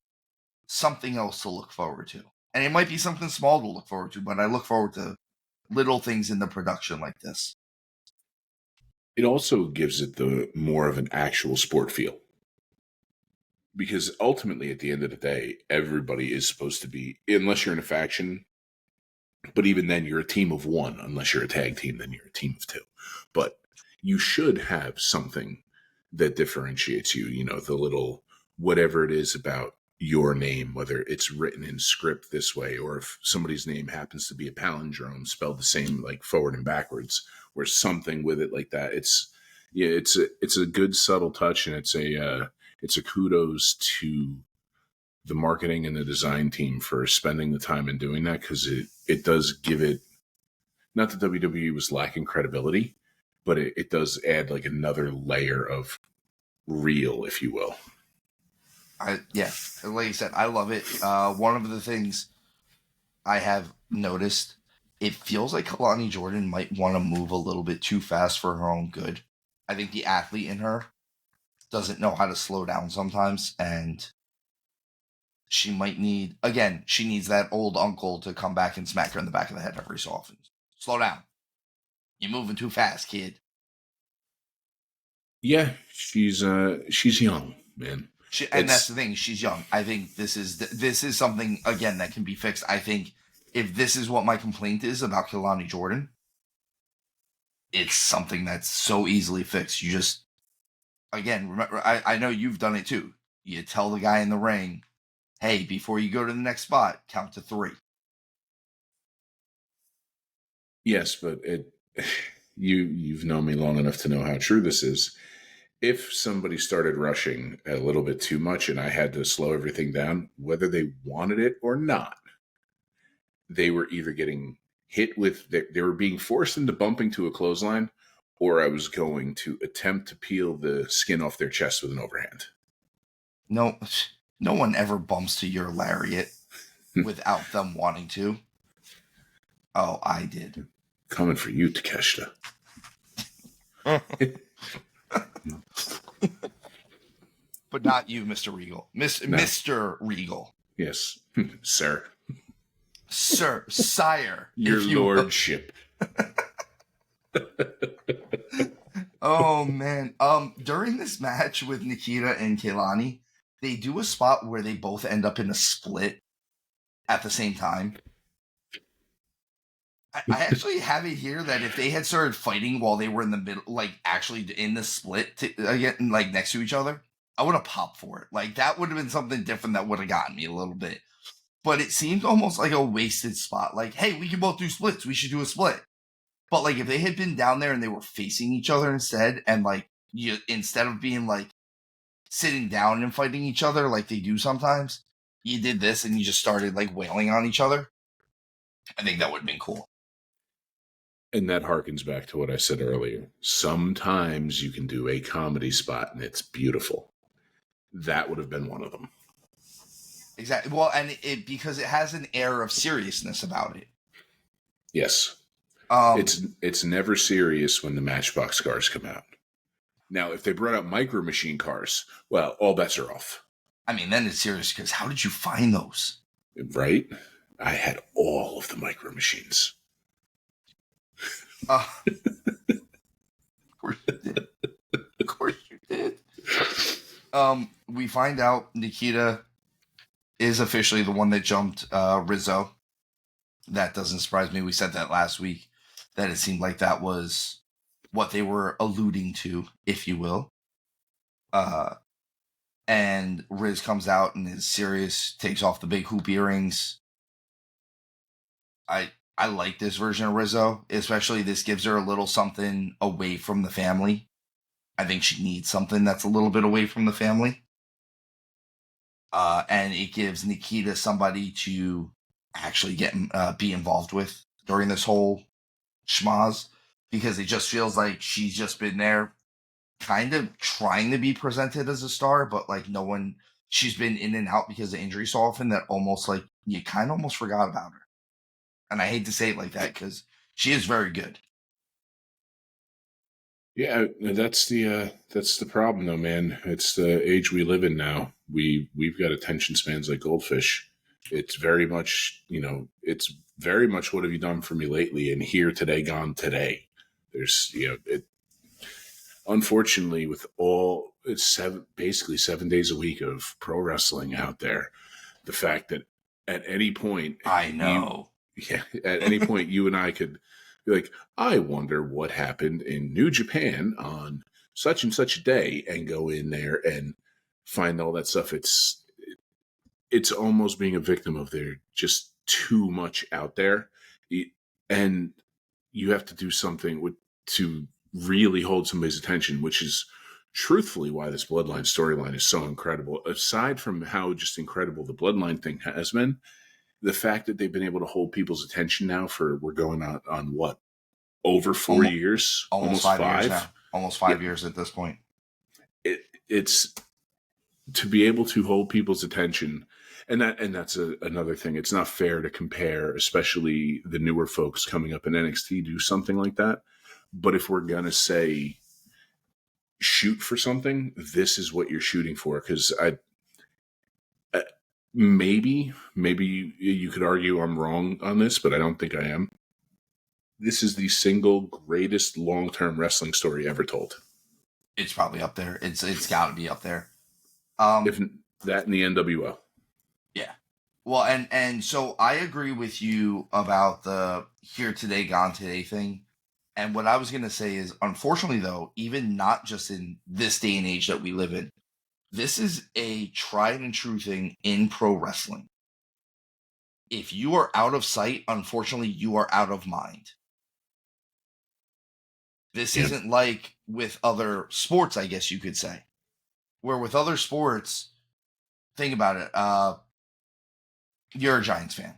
something else to look forward to. And it might be something small to look forward to, but I look forward to little things in the production like this. It also gives it the more of an actual sport feel. Because ultimately, at the end of the day, everybody is supposed to be, unless you're in a faction, but even then, you're a team of one. Unless you're a tag team, then you're a team of two. But you should have something that differentiates you, you know, the little whatever it is about your name, whether it's written in script this way, or if somebody's name happens to be a palindrome spelled the same, like forward and backwards, or something with it like that. It's a good subtle touch, and it's a kudos to the marketing and the design team for spending the time and doing that, because it does give it, not that WWE was lacking credibility, but it does add like another layer of real, if you will. Yeah, like I said, I love it. One of the things I have noticed, it feels like Kehlani Jordan might want to move a little bit too fast for her own good. I think the athlete in her doesn't know how to slow down sometimes, and she might need, again, she needs that old uncle to come back and smack her in the back of the head every so often. Slow down. You're moving too fast, kid. Yeah, she's young, man. And that's the thing. She's young. I think this is something, again, that can be fixed. I think if this is what my complaint is about Kehlani Jordan, it's something that's so easily fixed. You just, again, remember, I know you've done it too. You tell the guy in the ring, hey, before you go to the next spot, count to 3. Yes, but you've known me long enough to know how true this is. If somebody started rushing a little bit too much and I had to slow everything down, whether they wanted it or not, they were either getting hit with, they were being forced into bumping to a clothesline, or I was going to attempt to peel the skin off their chest with an overhand. No one ever bumps to your lariat without them wanting to. Oh, I did. Coming for you, Takeshita. But not you, Mr. Regal. Mr. Regal. Yes, sir. Sir, sire. Your lordship. Oh, man. During this match with Nikita and Kehlani, they do a spot where they both end up in a split at the same time. I actually have it here that if they had started fighting while they were in the middle, like actually in the split, again, like next to each other, I would have popped for it. Like that would have been something different that would have gotten me a little bit. But it seemed almost like a wasted spot. Like, hey, we can both do splits. We should do a split. But like if they had been down there and they were facing each other instead, and like you instead of being like sitting down and fighting each other like they do sometimes, you did this and you just started like wailing on each other. I think that would have been cool. And that harkens back to what I said earlier. Sometimes you can do a comedy spot and it's beautiful. That would have been one of them. Exactly. Well, and because it has an air of seriousness about it. Yes. It's never serious when the Matchbox cars come out. Now, if they brought out Micro Machine cars, well, all bets are off. I mean, then it's serious because how did you find those? Right? I had all of the Micro Machines. Of course you did. Of course you did. We find out Nikita is officially the one that jumped Rizzo. That doesn't surprise me. We said that last week, that it seemed like that was what they were alluding to, if you will. And Riz comes out and is serious, takes off the big hoop earrings. I like this version of Rizzo, especially this gives her a little something away from the family. I think she needs something that's a little bit away from the family. And it gives Nikita somebody to actually be involved with during this whole schmaz, because it just feels like she's just been there kind of trying to be presented as a star, but like she's been in and out because of injury so often that almost like you kind of almost forgot about her. And I hate to say it like that because she is very good. Yeah, that's the problem though, man. It's the age we live in now. We've got attention spans like goldfish. It's very much, it's very much what have you done for me lately, and here today, gone today. There's, unfortunately, with all it's basically 7 days a week of pro wrestling out there, the fact that at any point, I know, at any point you and I could be like, I wonder what happened in New Japan on such and such a day, and go in there and find all that stuff. It's almost being a victim of there just too much out there, and you have to do something to really hold somebody's attention, which is truthfully why this Bloodline storyline is so incredible. Aside from how just incredible the Bloodline thing has been, the fact that they've been able to hold people's attention now we're going on what, over 4 years, almost 5 years now, almost 5 years at this point. It's to be able to hold people's attention. And that's another thing. It's not fair to compare, especially the newer folks coming up in NXT do something like that. But if we're going to say shoot for something, this is what you're shooting for. Because maybe you could argue I'm wrong on this, but I don't think I am. This is the single greatest long-term wrestling story ever told. It's probably up there. It's got to be up there. If that and the NWO. Yeah. Well, and so I agree with you about the here today, gone today thing. And what I was going to say is, unfortunately, though, even not just in this day and age that we live in, this is a tried and true thing in pro wrestling. If you are out of sight, unfortunately, you are out of mind. This isn't like with other sports, I guess you could say. Where with other sports, think about it. You're a Giants fan.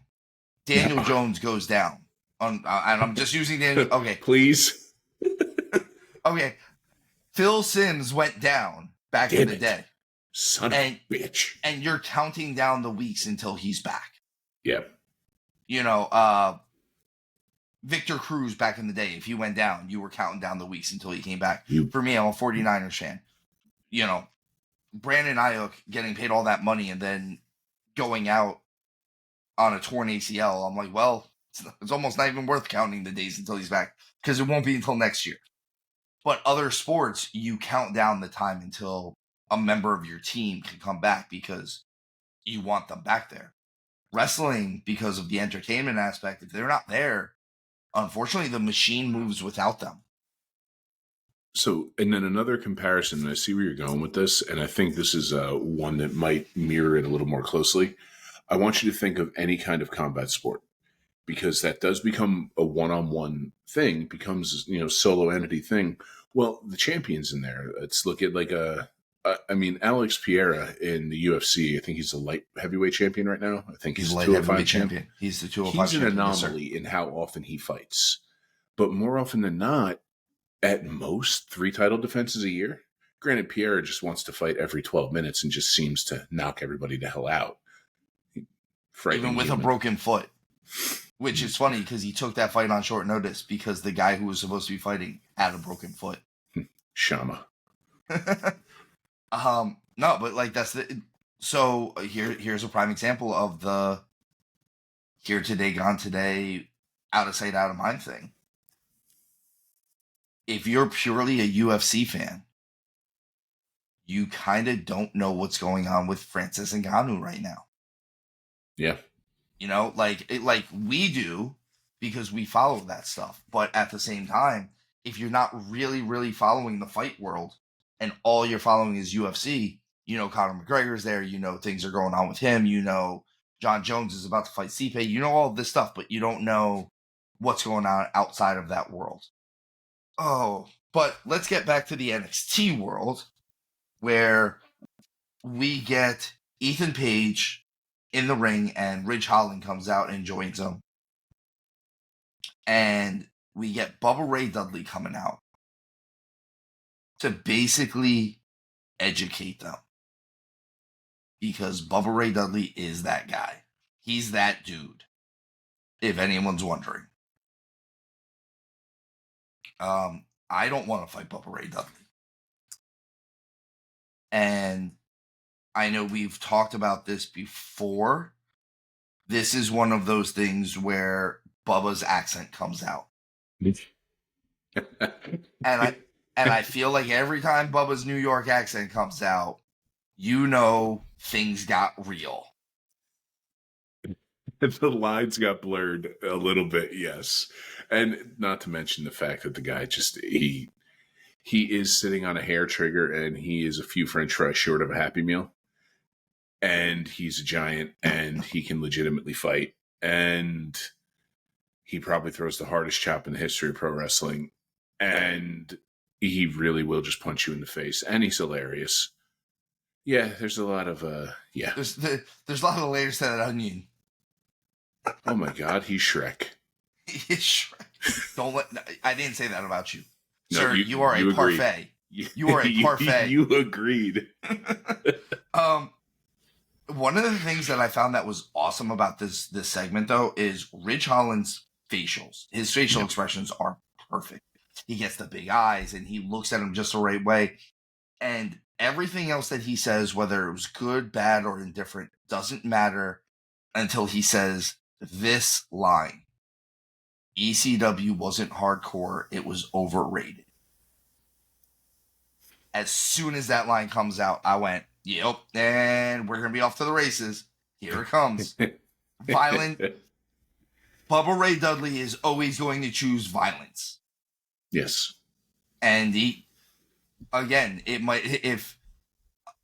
Daniel Jones goes down. And I'm just using Daniel. Okay. Please. Okay. Phil Simms went down back in the day. Son of a bitch. And you're counting down the weeks until he's back. Yeah. Victor Cruz back in the day, if he went down, you were counting down the weeks until he came back. For me, I'm a 49ers fan. Brandon Ayuk getting paid all that money and then going out on a torn ACL. I'm like, well, it's almost not even worth counting the days until he's back, because it won't be until next year. But other sports, you count down the time until a member of your team can come back because you want them back there. Wrestling, because of the entertainment aspect, if they're not there, unfortunately, the machine moves without them. So, and then another comparison, and I see where you're going with this, and I think this is one that might mirror it a little more closely. I want you to think of any kind of combat sport, because that does become a one-on-one thing, becomes, solo entity thing. Well, the champion's in there. Let's look at Alex Pereira in the UFC. I think he's a light heavyweight champion right now. I think he's a light heavyweight champion. He's the 205 champion. He's an anomaly in how often he fights. But more often than not, at most 3 title defenses a year. Granted, Pereira just wants to fight every 12 minutes and just seems to knock everybody the hell out. Even with a broken foot. Which is funny because he took that fight on short notice because the guy who was supposed to be fighting had a broken foot. Shama. No, but so here's a prime example of the here today, gone today, out of sight, out of mind thing. If you're purely a UFC fan, you kind of don't know what's going on with Francis Ngannou right now. Yeah. Like we do because we follow that stuff. But at the same time, if you're not really, really following the fight world and all you're following is UFC, you know Conor McGregor's there, you know things are going on with him, you know John Jones is about to fight Stipe, you know all of this stuff, but you don't know what's going on outside of that world. Oh, but let's get back to the NXT world where we get Ethan Page in the ring and Ridge Holland comes out and joins him. And we get Bubba Ray Dudley coming out to basically educate them. Because Bubba Ray Dudley is that guy. He's that dude, if anyone's wondering. I don't want to fight Bubba Ray Dudley. And I know we've talked about this before. This is one of those things where Bubba's accent comes out. and I feel like every time Bubba's New York accent comes out, you know things got real. The lines got blurred a little bit, yes. And not to mention the fact that the guy just, he is sitting on a hair trigger and he is a few French fries short of a Happy Meal. And he's a giant and he can legitimately fight. And he probably throws the hardest chop in the history of pro wrestling. And he really will just punch you in the face. And he's hilarious. Yeah, there's a lot of, There's a lot of layers to that onion. Oh my God, he's Shrek. He's Shrek. I didn't say that about you. No, Sir, you are a parfait. You are a parfait. You agreed. One of the things that I found that was awesome about this segment, though, is Ridge Holland's facials. His facial expressions are perfect. He gets the big eyes, and he looks at them just the right way. And everything else that he says, whether it was good, bad, or indifferent, doesn't matter until he says this line. ECW wasn't hardcore. It was overrated. As soon as that line comes out, I went, yep, and we're going to be off to the races. Here it comes. Violent. Bubba Ray Dudley is always going to choose violence. Yes. And if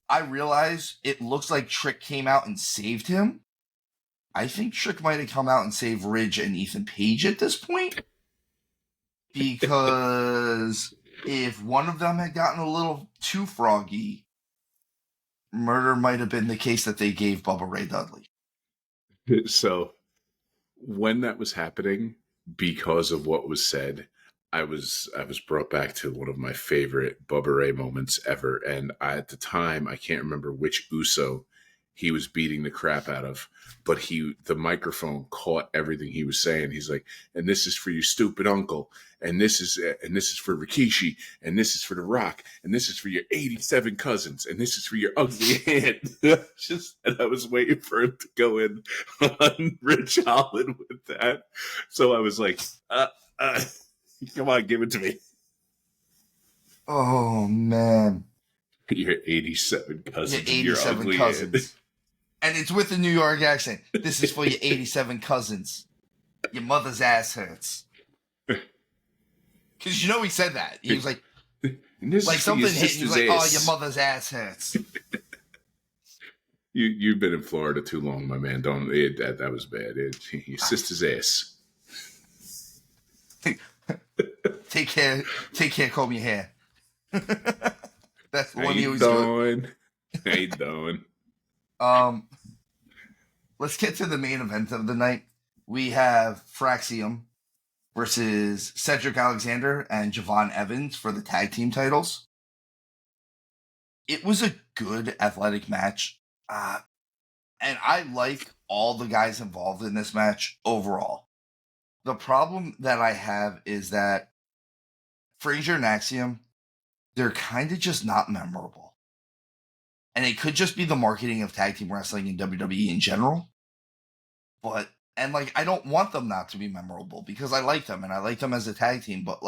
I realize it looks like Trick came out and saved him, I think Trick might have come out and saved Ridge and Ethan Page at this point. Because if one of them had gotten a little too froggy, murder might have been the case that they gave Bubba Ray Dudley. So when that was happening, because of what was said, I was brought back to one of my favorite Bubba Ray moments ever. And at the time, I can't remember which Uso he was beating the crap out of, but the microphone caught everything he was saying. He's like, and this is for your stupid uncle, and this is for Rikishi, and this is for The Rock, and this is for your 87 cousins, and this is for your ugly aunt. And I was waiting for him to go in on Ridge Holland with that. So I was like, come on, give it to me. Oh, man. Your 87 cousins. Your 87 cousins. And it's with the New York accent. This is for your 87 cousins. Your mother's ass hurts. Because you know he said that. He was like something hit. He was like, oh, your mother's ass hurts. You've been in Florida too long, my man. That was bad. Your sister's ass. Take care, comb your hair. That's the one he always doing. How you doing? Let's get to the main event of the night. We have Fraxium versus Cedric Alexander and Javon Evans for the tag team titles. It was a good athletic match. And I like all the guys involved in this match overall. The problem that I have is that Frazier and Axiom, they're kind of just not memorable. And it could just be the marketing of tag team wrestling in WWE in general. I don't want them not to be memorable because I like them and I like them as a tag team, but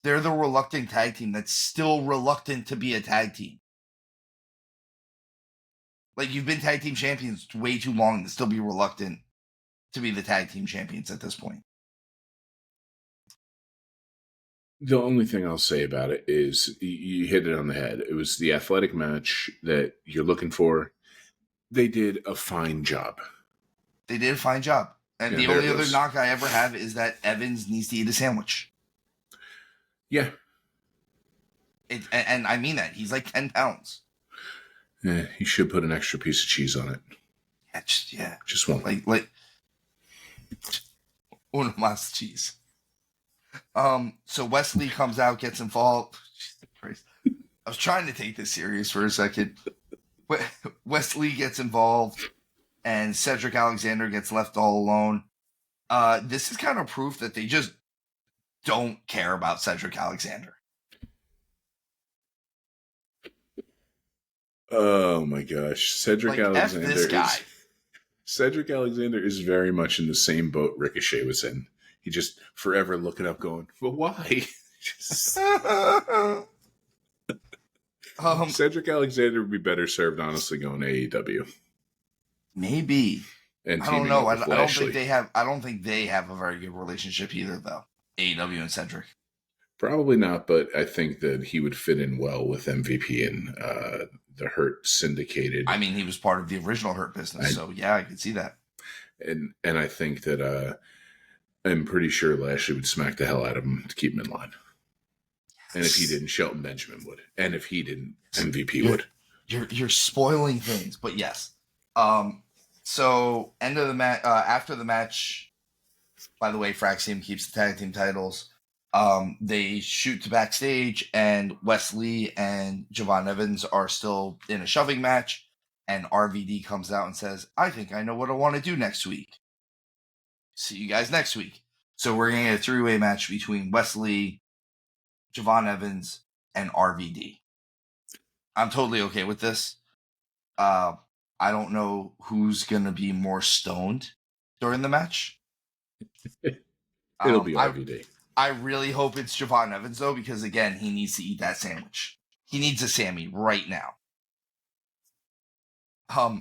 they're the reluctant tag team that's still reluctant to be a tag team. You've been tag team champions way too long to still be reluctant to be the tag team champions at this point. The only thing I'll say about it is you hit it on the head. It was the athletic match that you're looking for. They did a fine job. They did a fine job. And Yeah, the there only it other goes. knock I ever have is that Evans needs to eat a sandwich. Yeah. And I mean that. He's like 10 pounds. Yeah, he should put an extra piece of cheese on it. Yeah. Just one. Like uno mas cheese. So Wesley comes out, gets involved. Jesus Christ. I was trying to take this serious for a second. Wesley gets involved, and Cedric Alexander gets left all alone. This is kind of proof that they just don't care about Cedric Alexander. Oh my gosh, Cedric Alexander. F this guy. Cedric Alexander is very much in the same boat Ricochet was in. He just forever looking up, going, "Well, why?" Cedric Alexander would be better served, honestly, going to AEW. Maybe. And I don't know. I don't think they have. I don't think they have a very good relationship either, though. AEW and Cedric. Probably not, but I think that he would fit in well with MVP and the Hurt syndicated. I mean, he was part of the original Hurt business, so yeah, I could see that. And I think that I'm pretty sure Lashley would smack the hell out of him to keep him in line. Yes. And if he didn't, Shelton Benjamin would. And if he didn't, MVP would. You're spoiling things, but yes. So end of the match. After the match, by the way, Frax team keeps the tag team titles. They shoot to backstage, and Wesley and Javon Evans are still in a shoving match. And RVD comes out and says, "I think I know what I want to do next week. See you guys next week." So we're going to get a three-way match between Wesley, Javon Evans, and RVD. I'm totally okay with this. I don't know who's going to be more stoned during the match. It'll be RVD. I really hope it's Javon Evans, though, because, again, he needs to eat that sandwich. He needs a Sammy right now.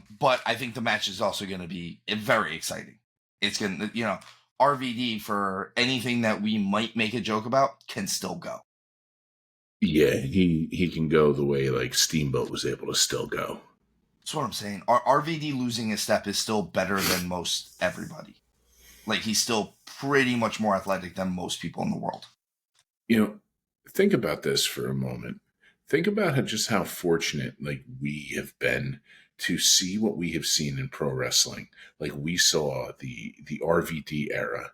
But I think the match is also going to be very exciting. It's going to, RVD, for anything that we might make a joke about, can still go. Yeah, he can go the way, like, Steamboat was able to still go. That's what I'm saying. RVD losing a step is still better than most everybody. Like, he's still pretty much more athletic than most people in the world. Think about this for a moment. Think about just how fortunate, like, we have been to see what we have seen in pro wrestling. Like, we saw the RVD era.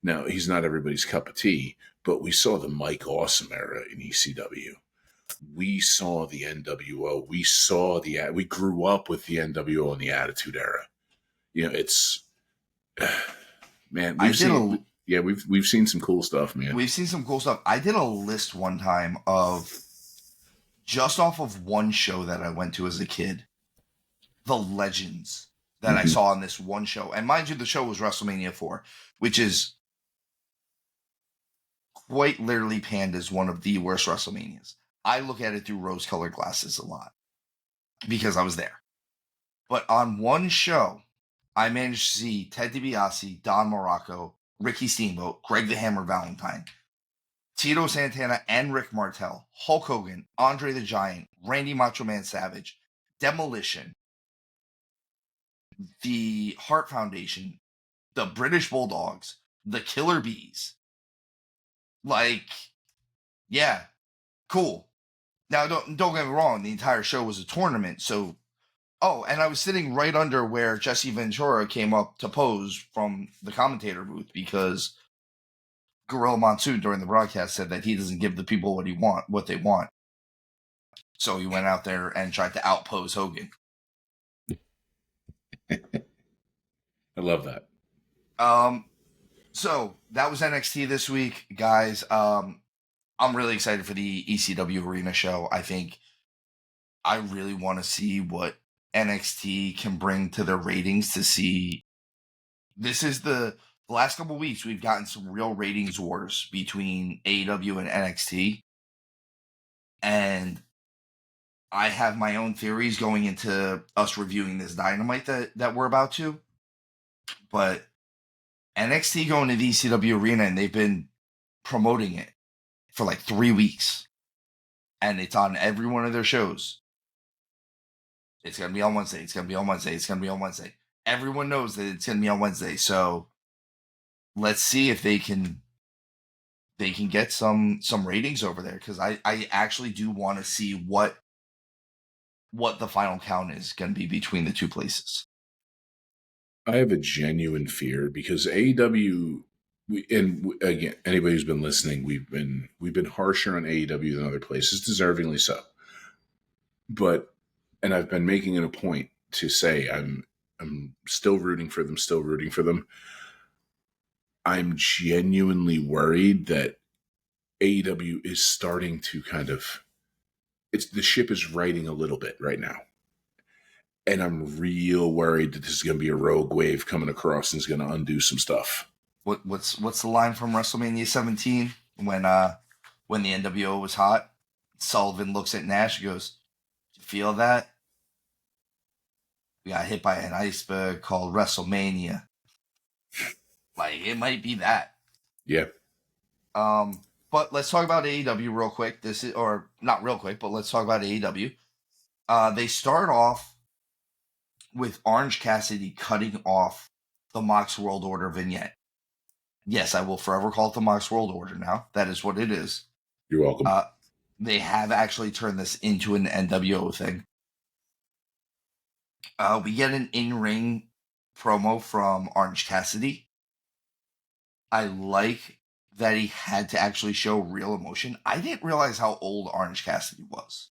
Now, he's not everybody's cup of tea, but we saw the Mike Awesome era in ECW. We saw the NWO. We grew up with the NWO and the Attitude Era. It's, man, we've seen some cool stuff, man. We've seen some cool stuff. I did a list one time of, just off of one show that I went to as a kid, the legends that I saw on this one show. And mind you, the show was WrestleMania 4, which is quite literally panned as one of the worst WrestleManias. I look at it through rose-colored glasses a lot because I was there. But on one show, I managed to see Ted DiBiase, Don Morocco, Ricky Steamboat, Greg the Hammer Valentine, Tito Santana and Rick Martel, Hulk Hogan, Andre the Giant, Randy Macho Man Savage, Demolition, the Hart Foundation, the British Bulldogs, the Killer Bees. Like, yeah, cool. Now, don't get me wrong, the entire show was a tournament, so... Oh, and I was sitting right under where Jesse Ventura came up to pose from the commentator booth because Gorilla Monsoon during the broadcast said that he doesn't give the people what they want. So he went out there and tried to outpose Hogan. I love that. So that was NXT this week, guys. I'm really excited for the ECW Arena show. I really want to see what NXT can bring to their ratings to see. This is the last couple of weeks we've gotten some real ratings wars between AEW and NXT. And I have my own theories going into us reviewing this Dynamite that we're about to. But NXT going to the ECW Arena, and they've been promoting it for like 3 weeks. And it's on every one of their shows. It's going to be on Wednesday. It's going to be on Wednesday. It's going to be on Wednesday. Everyone knows that it's going to be on Wednesday. So let's see if they can get some ratings over there, because I actually do want to see what the final count is going to be between the two places. I have a genuine fear because AEW, and again, anybody who's been listening, we've been harsher on AEW than other places, deservingly so. But, and I've been making it a point to say I'm still rooting for them. I'm genuinely worried that AEW is starting to kind of, the ship is righting a little bit right now. And I'm real worried that this is going to be a rogue wave coming across and is going to undo some stuff. What's the line from WrestleMania 17 when the NWO was hot? Sullivan looks at Nash and goes, "You feel that? We got hit by an iceberg called WrestleMania." Like, it might be that. Yeah. But let's talk about AEW real quick. Or not real quick, but let's talk about AEW. They start off with Orange Cassidy cutting off the Mox World Order vignette. Yes, I will forever call it the Mox World Order now. That is what it is. You're welcome. They have actually turned this into an NWO thing. We get an in-ring promo from Orange Cassidy. I like that he had to actually show real emotion. I didn't realize how old Orange Cassidy was.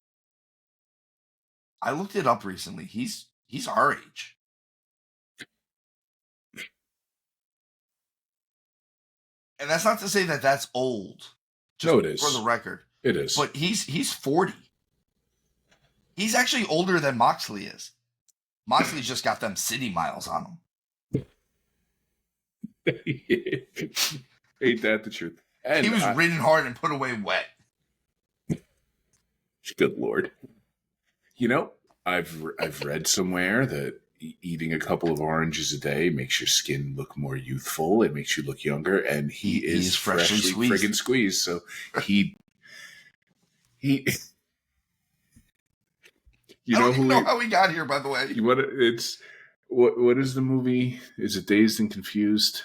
I looked it up recently. He's our age. And that's not to say that that's old. No, it is. For the record. It is. But he's 40. He's actually older than Moxley is. Moxley's just got them city miles on him. Ain't that the truth? And he was ridden hard and put away wet. Good Lord. You know, I've read somewhere that eating a couple of oranges a day makes your skin look more youthful. It makes you look younger, and he is freshly friggin' squeezed. So he you I don't even know how we got here, by the way. What is the movie? Is it Dazed and Confused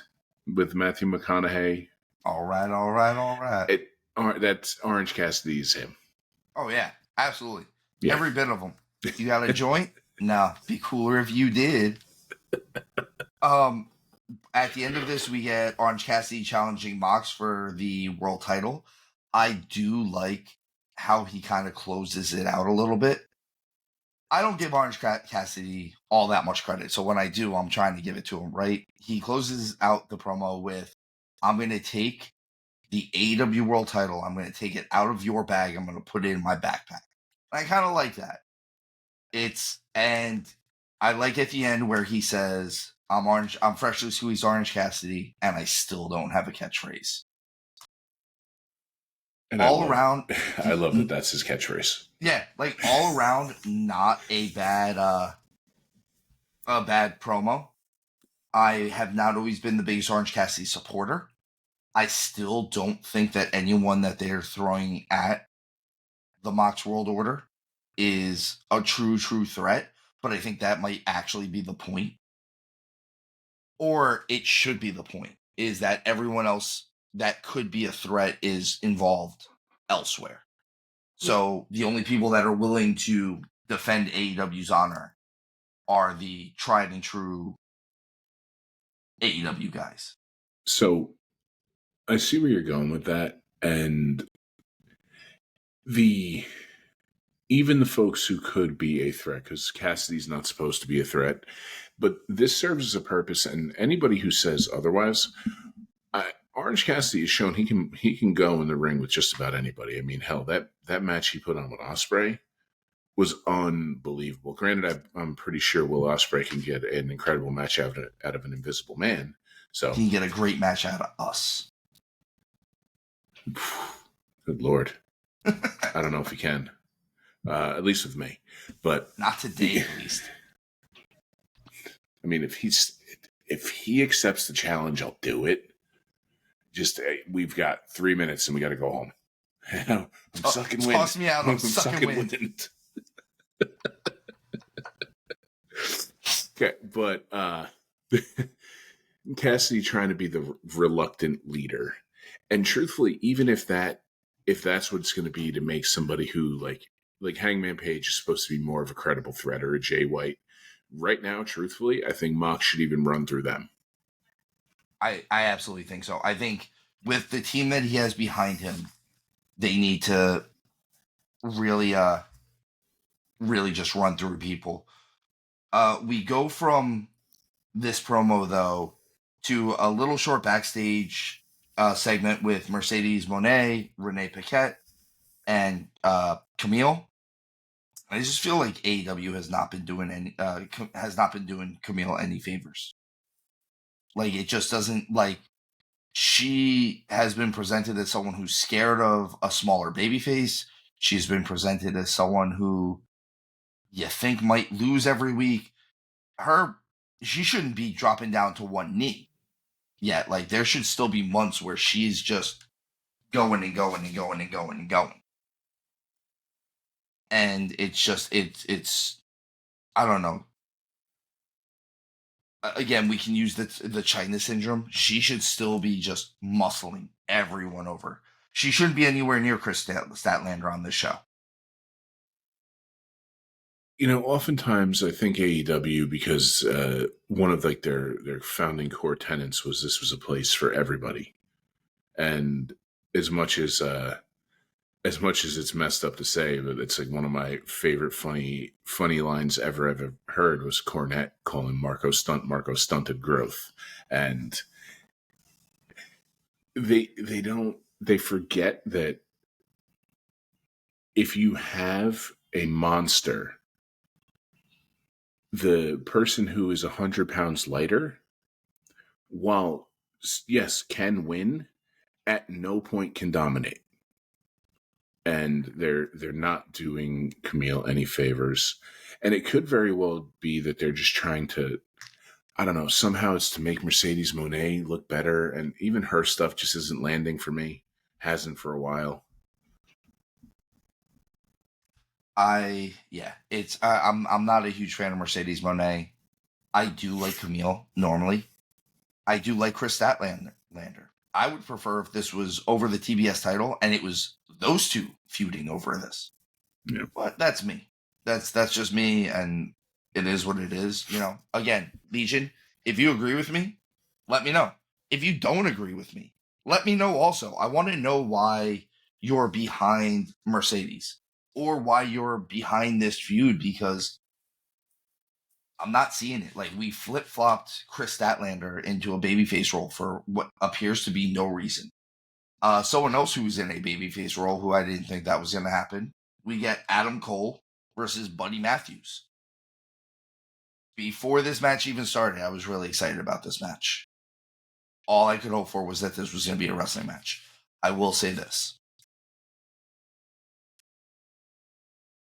with Matthew McConaughey? All right. That's Orange Cassidy's him. Oh yeah, absolutely. Yeah. Every bit of them. You got a joint? Nah, be cooler if you did. At the end of this, we get Orange Cassidy challenging Mox for the world title. I do like how he kind of closes it out a little bit. I don't give Orange Cassidy all that much credit, so when I do, I'm trying to give it to him, right? He closes out the promo with, "I'm going to take the AEW world title, I'm going to take it out of your bag, I'm going to put it in my backpack." I kind of like that. And I like at the end where he says, I'm freshly squeezed Orange Cassidy, and I still don't have a catchphrase. And around, I love that that's his catchphrase. Yeah, like all around, not a bad promo. I have not always been the biggest Orange Cassidy supporter. I still don't think that anyone that they're throwing at the Mox World Order is a true threat, but I think that might actually be the point. Or it should be the point, is that everyone else that could be a threat is involved elsewhere. So the only people that are willing to defend AEW's honor are the tried and true AEW guys. So I see where you're going with that. And even the folks who could be a threat, because Cassidy's not supposed to be a threat, but this serves as a purpose. And anybody who says otherwise, Orange Cassidy has shown he can go in the ring with just about anybody. I mean, hell, that match he put on with Ospreay was unbelievable. Granted, I'm pretty sure Will Ospreay can get an incredible match out of an Invisible Man. So he can get a great match out of us. Good Lord. I don't know if he can. At least with me. But not today, at least. I mean, if he accepts the challenge, I'll do it. Just we've got 3 minutes and we got to go home. I'm sucking wind. Toss me out. I'm sucking wind. Okay, but Cassidy trying to be the reluctant leader, and truthfully, even if that's what it's going to be to make somebody who like Hangman Page is supposed to be more of a credible threat, or a Jay White. Right now, truthfully, I think Mox should even run through them. I absolutely think so. I think with the team that he has behind him, they need to really just run through people. We go from this promo though to a little short backstage segment with Mercedes Monet, Renee Paquette, and Kamille. I just feel like AEW has not been doing Kamille any favors. Like, it just doesn't, like, she has been presented as someone who's scared of a smaller babyface. She's been presented as someone who you think might lose every week. She shouldn't be dropping down to one knee yet. Like, there should still be months where she's just going and going and going and going and going. And it's just, it's I don't know. Again, we can use the China syndrome. She should still be just muscling everyone over. She shouldn't be anywhere near Chris Statlander on this show. You know, oftentimes I think AEW, because one of like their founding core tenets was this was a place for everybody, and as much as it's messed up to say, but it's like one of my favorite funny lines ever heard was Cornette calling Marco stunted growth, and they forget that if you have a monster, the person who is 100 pounds lighter, while yes can win, at no point can dominate. And they're not doing Kamille any favors. And it could very well be that they're just trying to, I don't know, somehow it's to make Mercedes Monet look better. And even her stuff just isn't landing for me. Hasn't for a while. I'm not a huge fan of Mercedes Monet. I do like Kamille normally. I do like Chris Statlander. I would prefer if this was over the TBS title and it was those two feuding over this. Yeah. But that's me. That's just me, and it is what it is. You know, again, Legion, if you agree with me, let me know. If you don't agree with me, let me know also. I want to know why you're behind Mercedes or why you're behind this feud, because I'm not seeing it. Like, we flip-flopped Chris Statlander into a babyface role for what appears to be no reason. Someone else who's in a babyface role who I didn't think that was going to happen. We get Adam Cole versus Buddy Matthews. Before this match even started, I was really excited about this match. All I could hope for was that this was going to be a wrestling match. I will say this.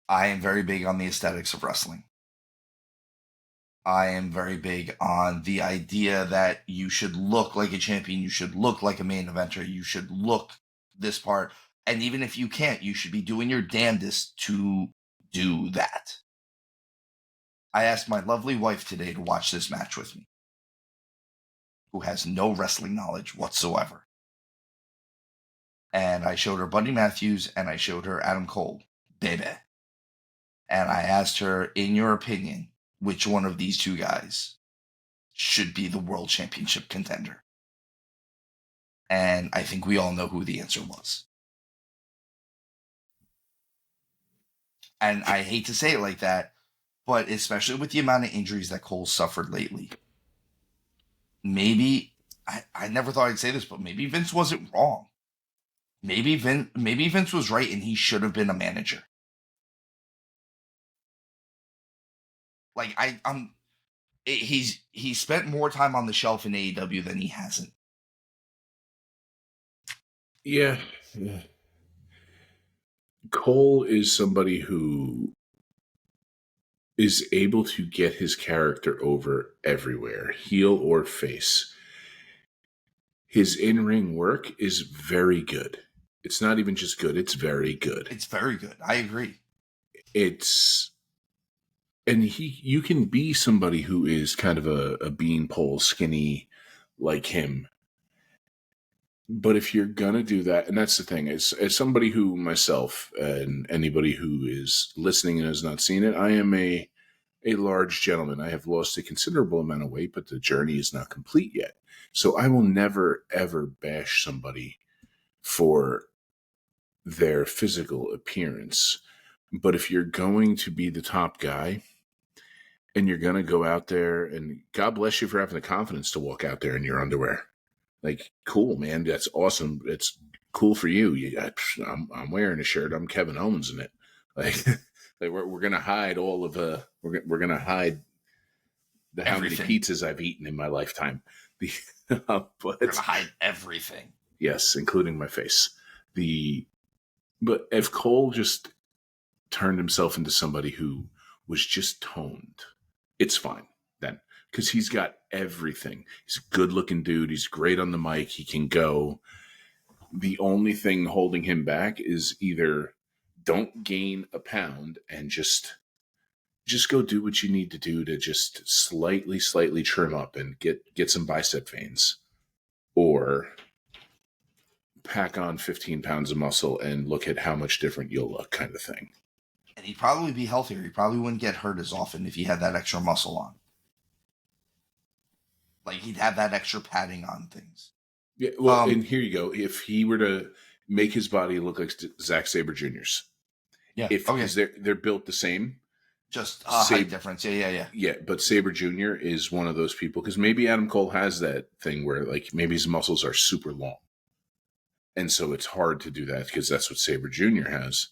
I am very big on the aesthetics of wrestling. I am very big on the idea that you should look like a champion. You should look like a main eventer. You should look this part. And even if you can't, you should be doing your damnedest to do that. I asked my lovely wife today to watch this match with me, who has no wrestling knowledge whatsoever. And I showed her Buddy Matthews and I showed her Adam Cole, baby. And I asked her, in your opinion, which one of these two guys should be the world championship contender? And I think we all know who the answer was. And I hate to say it like that, but especially with the amount of injuries that Cole suffered lately, maybe, I never thought I'd say this, but maybe Vince wasn't wrong. Maybe Vince was right and he should have been a manager. Like, he's spent more time on the shelf in AEW than he hasn't. Yeah. Cole is somebody who is able to get his character over everywhere, heel or face. His in-ring work is very good. It's not even just good. It's very good. It's very good. I agree. And you can be somebody who is kind of a beanpole skinny like him. But if you're going to do that, and that's the thing, as somebody who myself and anybody who is listening and has not seen it, I am a large gentleman. I have lost a considerable amount of weight, but the journey is not complete yet. So I will never, ever bash somebody for their physical appearance. But if you're going to be the top guy and you're going to go out there, and God bless you for having the confidence to walk out there in your underwear. Like, cool, man. That's awesome. It's cool for you. I'm wearing a shirt. I'm Kevin Owens in it. Like, we're going to hide all of we're going to hide how many pizzas I've eaten in my lifetime. But we're going to hide everything. Yes, including my face. But if Cole just turned himself into somebody who was just toned, it's fine then, because he's got everything. He's a good-looking dude. He's great on the mic. He can go. The only thing holding him back is either don't gain a pound and just go do what you need to do to just slightly trim up and get some bicep veins, or pack on 15 pounds of muscle and look at how much different you'll look, kind of thing. And he'd probably be healthier. He probably wouldn't get hurt as often if he had that extra muscle on. Like, he'd have that extra padding on things. Yeah, well, and here you go. If he were to make his body look like Zack Sabre Jr.'s, because they're built the same, just height difference. Yeah. Yeah, but Sabre Jr. is one of those people, because maybe Adam Cole has that thing where, like, maybe his muscles are super long, and so it's hard to do that because that's what Sabre Jr. has.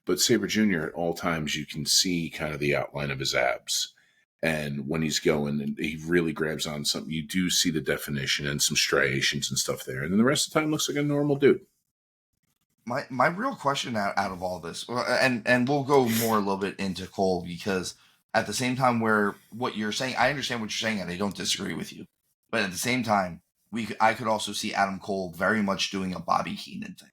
But Sabre Jr. at all times, you can see kind of the outline of his abs. And when he's going and he really grabs on something, you do see the definition and some striations and stuff there. And then the rest of the time looks like a normal dude. My real question out of all this, and we'll go more a little bit into Cole, because at the same time, where what you're saying, I understand what you're saying and I don't disagree with you. But at the same time, I could also see Adam Cole very much doing a Bobby Heenan thing.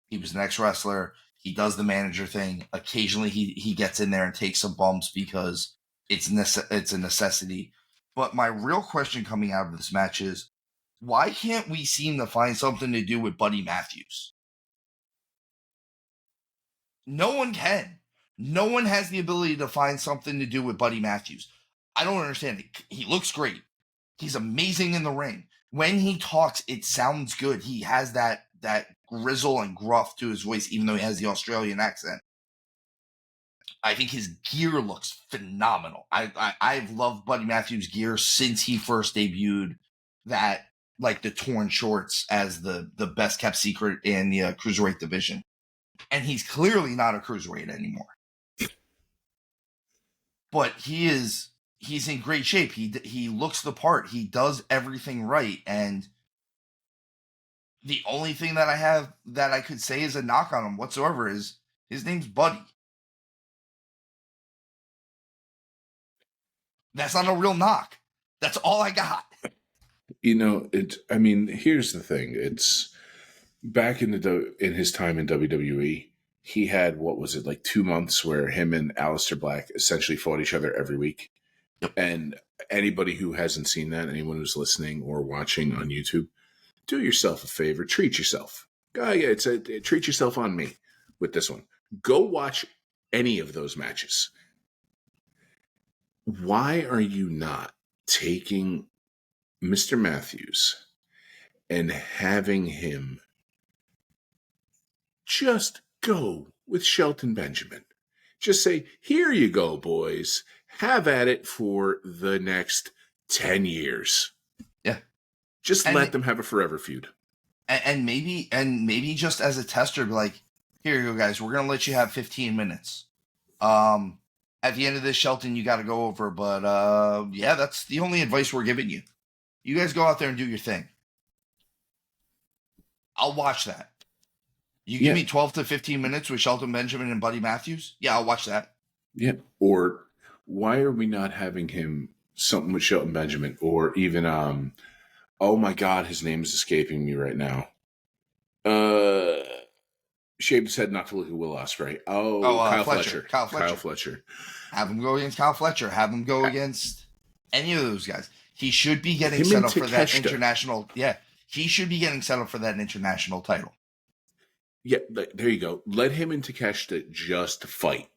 He was an ex-wrestler. He does the manager thing. Occasionally he gets in there and takes some bumps because it's a necessity. But my real question coming out of this match is, why can't we seem to find something to do with Buddy Matthews? No one can. No one has the ability to find something to do with Buddy Matthews. I don't understand it. He looks great. He's amazing in the ring. When he talks, it sounds good. He has that grizzle and gruff to his voice, even though he has the Australian accent. I think his gear looks phenomenal. I've loved Buddy Matthews' gear since he first debuted that, like, the torn shorts as the best kept secret in the cruiserweight division. And he's clearly not a cruiserweight anymore. But he's in great shape. He looks the part. He does everything right. And the only thing that I could say is a knock on him whatsoever is his name's Buddy. That's not a real knock. That's all I got. Here's the thing. It's back in his time in WWE, he had, what was it, like 2 months where him and Aleister Black essentially fought each other every week. Yep. And anybody who hasn't seen that, anyone who's listening or watching on YouTube, do yourself a favor. Treat yourself. Treat yourself on me with this one. Go watch any of those matches. Why are you not taking Mr. Matthews and having him just go with Shelton Benjamin? Just say, here you go, boys. Have at it for the next 10 years. Yeah. Just let them have a forever feud. And maybe just as a tester, be like, here you go, guys. We're going to let you have 15 minutes. At the end of this, Shelton, you got to go over. But, that's the only advice we're giving you. You guys go out there and do your thing. I'll watch that. You give me 12 to 15 minutes with Shelton Benjamin and Buddy Matthews? Yeah, I'll watch that. Yeah. Or why are we not having him something with Shelton Benjamin? Or even, oh my God, his name is escaping me right now. Shaved his head not to look at Will Ospreay. Kyle Fletcher. Kyle Fletcher. Have him go against Kyle Fletcher. Have him go against any of those guys. He should be getting Him set and up for that Takeshita. international. Yeah, he should be getting set up for that international title. Yeah, there you go. Let him and Takeshita just fight.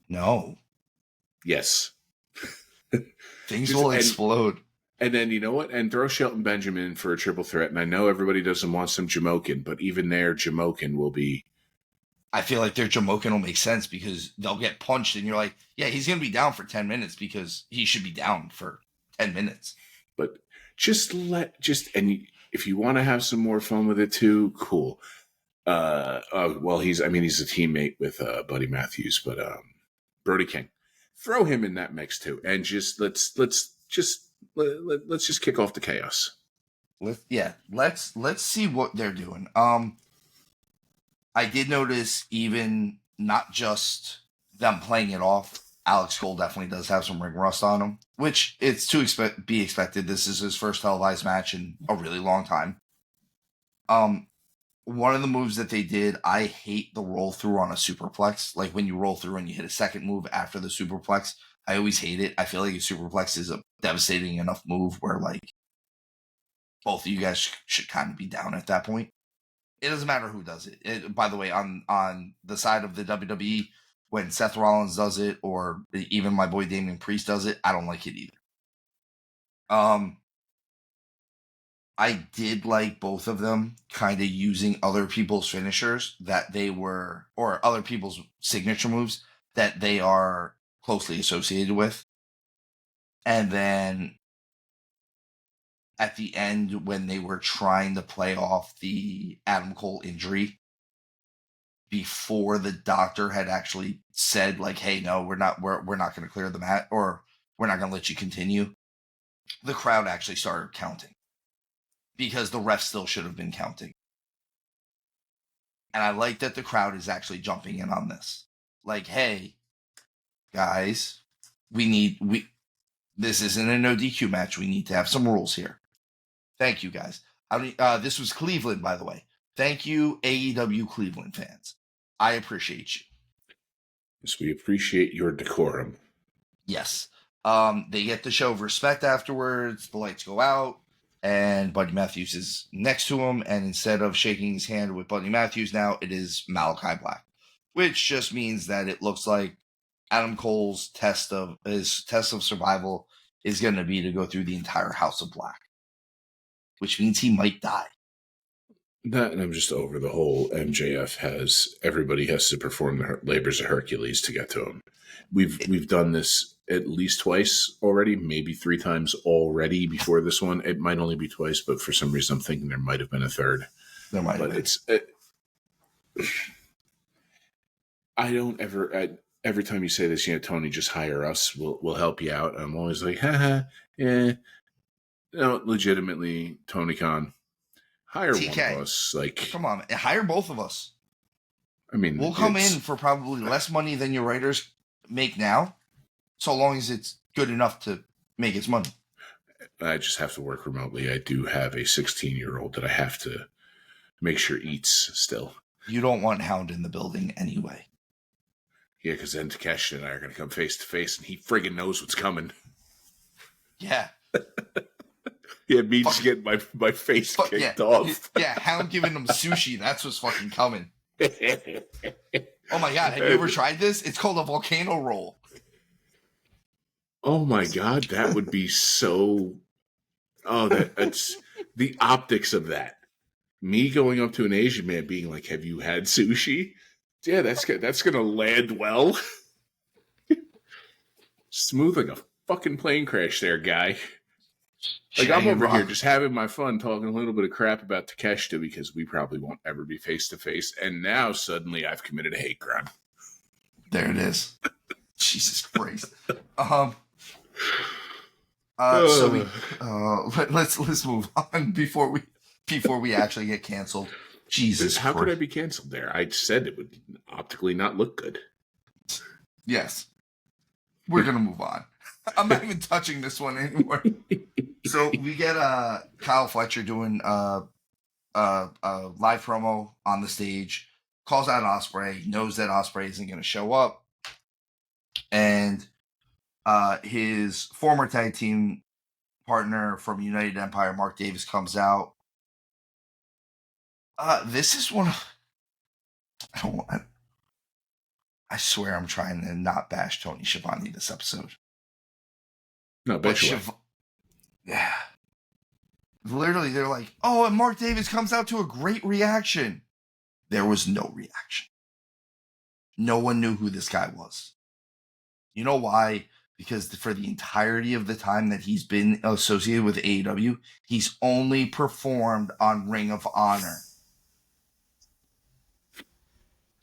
No. Yes. Things will explode. And then, you know what? And throw Shelton Benjamin for a triple threat. And I know everybody doesn't want some Jamokin, but even there, Jamokin will be... I feel like their Jamokin will make sense because they'll get punched and you're like, yeah, he's going to be down for 10 minutes because he should be down for 10 minutes. But and if you want to have some more fun with it too, cool. Well, he's a teammate with Buddy Matthews, but Brody King. Throw him in that mix too. And just let's just kick off the chaos. Let's see what they're doing. I did notice even not just them playing it off. Alex Cole definitely does have some ring rust on him, which it's to be expected. This is his first televised match in a really long time. One of the moves that they did, I hate the roll through on a superplex. Like when you roll through and you hit a second move after the superplex, I always hate it. I feel like a superplex is a devastating enough move where like both of you guys should kind of be down at that point. It doesn't matter who does it. By the way, on the side of the WWE, when Seth Rollins does it, or even my boy Damian Priest does it, I don't like it either. I did like both of them kind of using other people's finishers that they were, or other people's signature moves that they are closely associated with. And then at the end, when they were trying to play off the Adam Cole injury, before the doctor had actually said, like, hey, no, we're not going to clear the mat, or we're not going to let you continue, the crowd actually started counting. Because the ref still should have been counting. And I like that the crowd is actually jumping in on this. Like, hey, guys, this isn't a no DQ match. We need to have some rules here. Thank you, guys. This was Cleveland, by the way. Thank you, AEW Cleveland fans. I appreciate you. Yes, we appreciate your decorum. Yes. They get the show of respect afterwards. The lights go out. And Buddy Matthews is next to him, and instead of shaking his hand with Buddy Matthews now, it is Malachi Black, which just means that it looks like Adam Cole's test of survival is going to be to go through the entire House of Black, which means he might die. That, and I'm just over the whole everybody has to perform the labors of Hercules to get to him. We've done this at least twice already, maybe 3 times already before this one. It might only be twice, but for some reason I'm thinking there might have been a third. There might have been. I don't ever, every time you say this, Tony, just hire us. We'll help you out. I'm always like, haha, yeah. No, legitimately, Tony Khan, hire TK. one of us. Like, come on, hire both of us. I mean, we'll come in for probably less money than your writers make now, so long as it's good enough to make its money. I just have to work remotely. I do have a 16-year-old that I have to make sure eats still. You don't want Hound in the building anyway. Yeah, because then Takeshi and I are going to come face to face, and he friggin' knows what's coming. Yeah. Yeah, me just getting my face kicked off. Yeah, Hound giving him sushi. That's what's fucking coming. Oh my God, have you ever tried this? It's called a volcano roll. Oh my God, that would be so... Oh, that's the optics of that. Me going up to an Asian man being like, have you had sushi? Yeah, that's going to land well. Smooth like a fucking plane crash there, guy. Like, I'm over here just having my fun talking a little bit of crap about Takeshita because we probably won't ever be face to face. And now suddenly I've committed a hate crime. There it is. Jesus Christ. So let's move on before we actually get canceled. Jesus How Christ. could I be canceled there? I said it would optically not look good. Yes. We're going to move on. I'm not even touching this one anymore. So we get Kyle Fletcher doing a live promo on the stage. calls out Ospreay, knows that Ospreay isn't going to show up, and his former tag team partner from United Empire, Mark Davis, comes out. This is one of I swear I'm trying to not bash Tony Schiavone this episode. No, bet you yeah. Literally, they're like, oh, and Mark Davis comes out to a great reaction. There was no reaction. No one knew who this guy was. You know why? Because for the entirety of the time that he's been associated with AEW, he's only performed on Ring of Honor.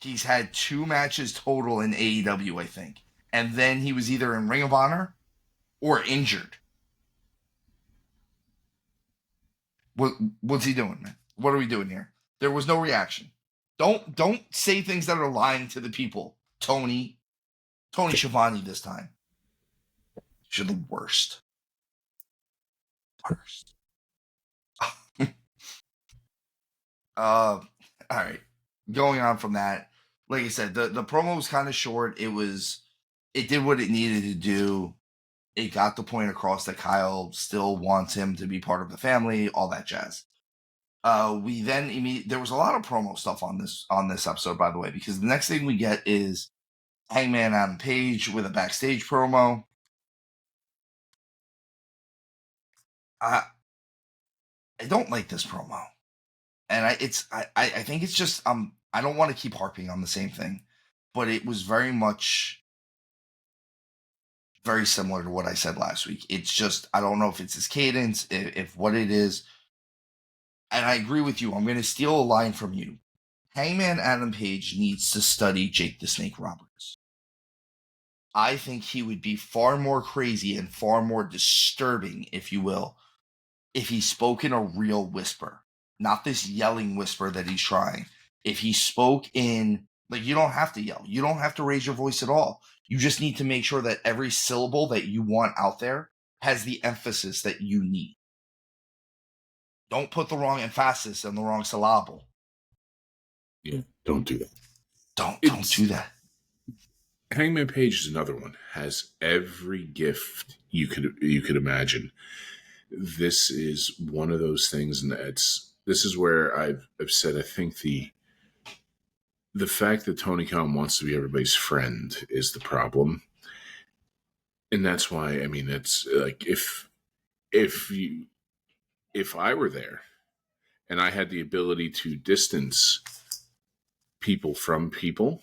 He's had 2 matches total in AEW, I think. And then he was either in Ring of Honor or injured. What's he doing, man? What are we doing here? There was no reaction. Don't say things that are lying to the people. Tony Schiavone this time. You're the worst. All right. Going on from that, like I said, the promo was kind of short. It did what it needed to do. It got the point across that Kyle still wants him to be part of the family, all that jazz. We then there was a lot of promo stuff on this episode, by the way, because the next thing we get is Hangman Adam Page with a backstage promo. I don't like this promo, and I think it's just I don't want to keep harping on the same thing, but it was very similar to what I said last week. It's just I don't know if it's his cadence, if what it is. And I agree with you. I'm going to steal a line from you. Hangman Adam Page needs to study Jake the Snake Roberts. I think he would be far more crazy and far more disturbing, if you will, if he spoke in a real whisper. Not this yelling whisper that he's trying. If he spoke in, like, you don't have to yell. You don't have to raise your voice at all. You just need to make sure that every syllable that you want out there has the emphasis that you need. Don't put the wrong emphasis on the wrong syllable. Yeah, don't do that. Don't do that. Hangman Page is another one. Has every gift you could imagine. This is one of those things, and this is where I've said I think the fact that Tony Khan wants to be everybody's friend is the problem, and that's why it's like if I were there and I had the ability to distance people from people,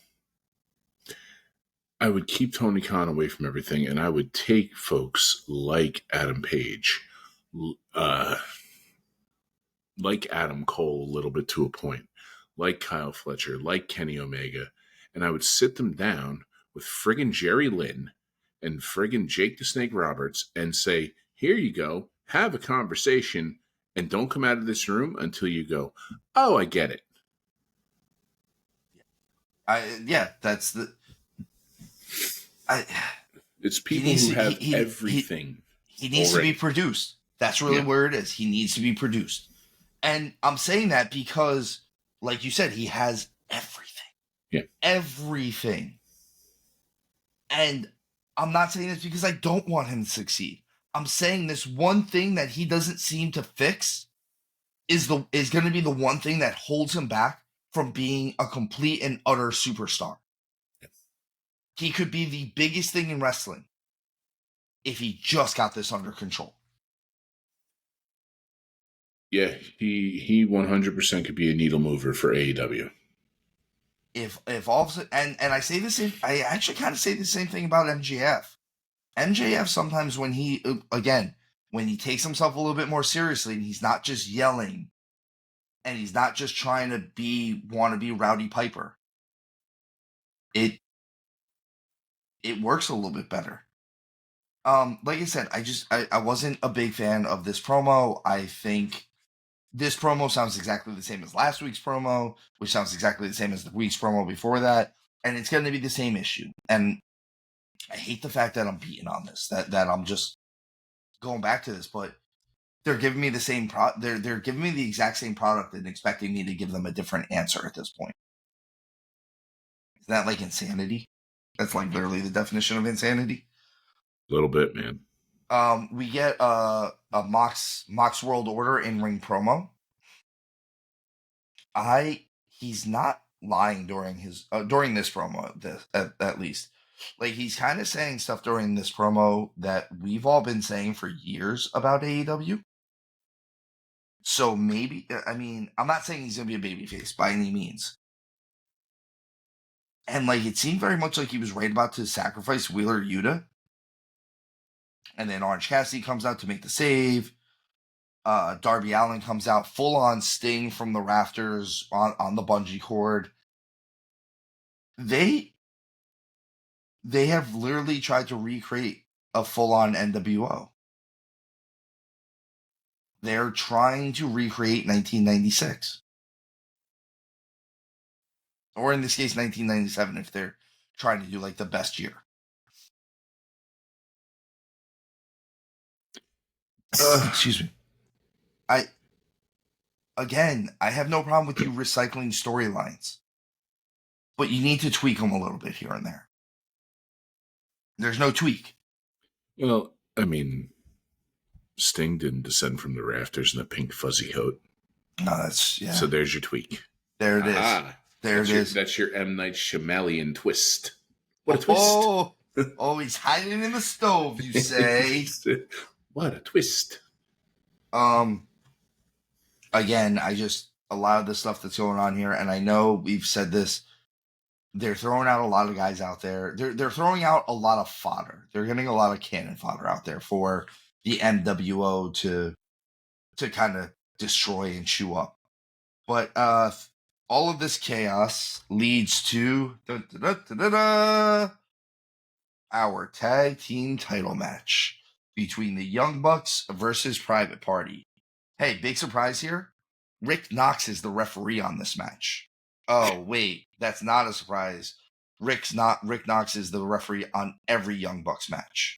I would keep Tony Khan away from everything, and I would take folks like Adam Page, like Adam Cole a little bit to a point, like Kyle Fletcher, like Kenny Omega, and I would sit them down with friggin' Jerry Lynn and friggin' Jake the Snake Roberts and say, here you go, have a conversation, and don't come out of this room until you go, oh, I get it. It's people who have everything. He needs to be produced. That's really where it is. He needs to be produced. And I'm saying that because, like you said, he has everything. Yeah. Everything. And I'm not saying this because I don't want him to succeed. I'm saying this one thing that he doesn't seem to fix is going to be the one thing that holds him back from being a complete and utter superstar. Yes. He could be the biggest thing in wrestling if he just got this under control. Yeah, he 100% could be a needle mover for AEW. If all of a sudden, and I say this, I actually kind of say the same thing about MJF. MJF sometimes when he takes himself a little bit more seriously and he's not just yelling and he's not just trying to want to be Rowdy Piper, it works a little bit better. Like I said, I wasn't a big fan of this promo. I think this promo sounds exactly the same as last week's promo, which sounds exactly the same as the week's promo before that, and it's going to be the same issue. And I hate the fact that I'm beating on this, that I'm just going back to this, but they're giving me the same they're giving me the exact same product and expecting me to give them a different answer at this point. Isn't that like insanity? That's like literally the definition of insanity. A little bit, man. We get a Mox World Order in ring promo. He's not lying during his during this promo. This at least, like he's kind of saying stuff during this promo that we've all been saying for years about AEW. So maybe, I mean, I'm not saying he's gonna be a babyface by any means. And like it seemed very much like he was right about to sacrifice Wheeler Yuta. And then Orange Cassidy comes out to make the save. Darby Allin comes out full on Sting from the rafters on the bungee cord. They have literally tried to recreate a full on NWO. They're trying to recreate 1996. Or in this case, 1997, if they're trying to do like the best year. Excuse me. I have no problem with you recycling storylines, but you need to tweak them a little bit here and there. There's no tweak. Well, I mean, Sting didn't descend from the rafters in a pink fuzzy coat. No, that's, yeah. So there's your tweak. There it is. There it is. That's your M. Night Shyamalan twist. What a twist. Oh, he's hiding in the stove, you say. What a twist. Again, a lot of the stuff that's going on here, and I know we've said this, they're throwing out a lot of guys out there. They're throwing out a lot of fodder. They're getting a lot of cannon fodder out there for the NWO to kind of destroy and chew up. But all of this chaos leads to our tag team title match between the Young Bucks versus Private Party. Hey, big surprise here. Rick Knox is the referee on this match. Oh, wait, that's not a surprise. Rick Knox is the referee on every Young Bucks match.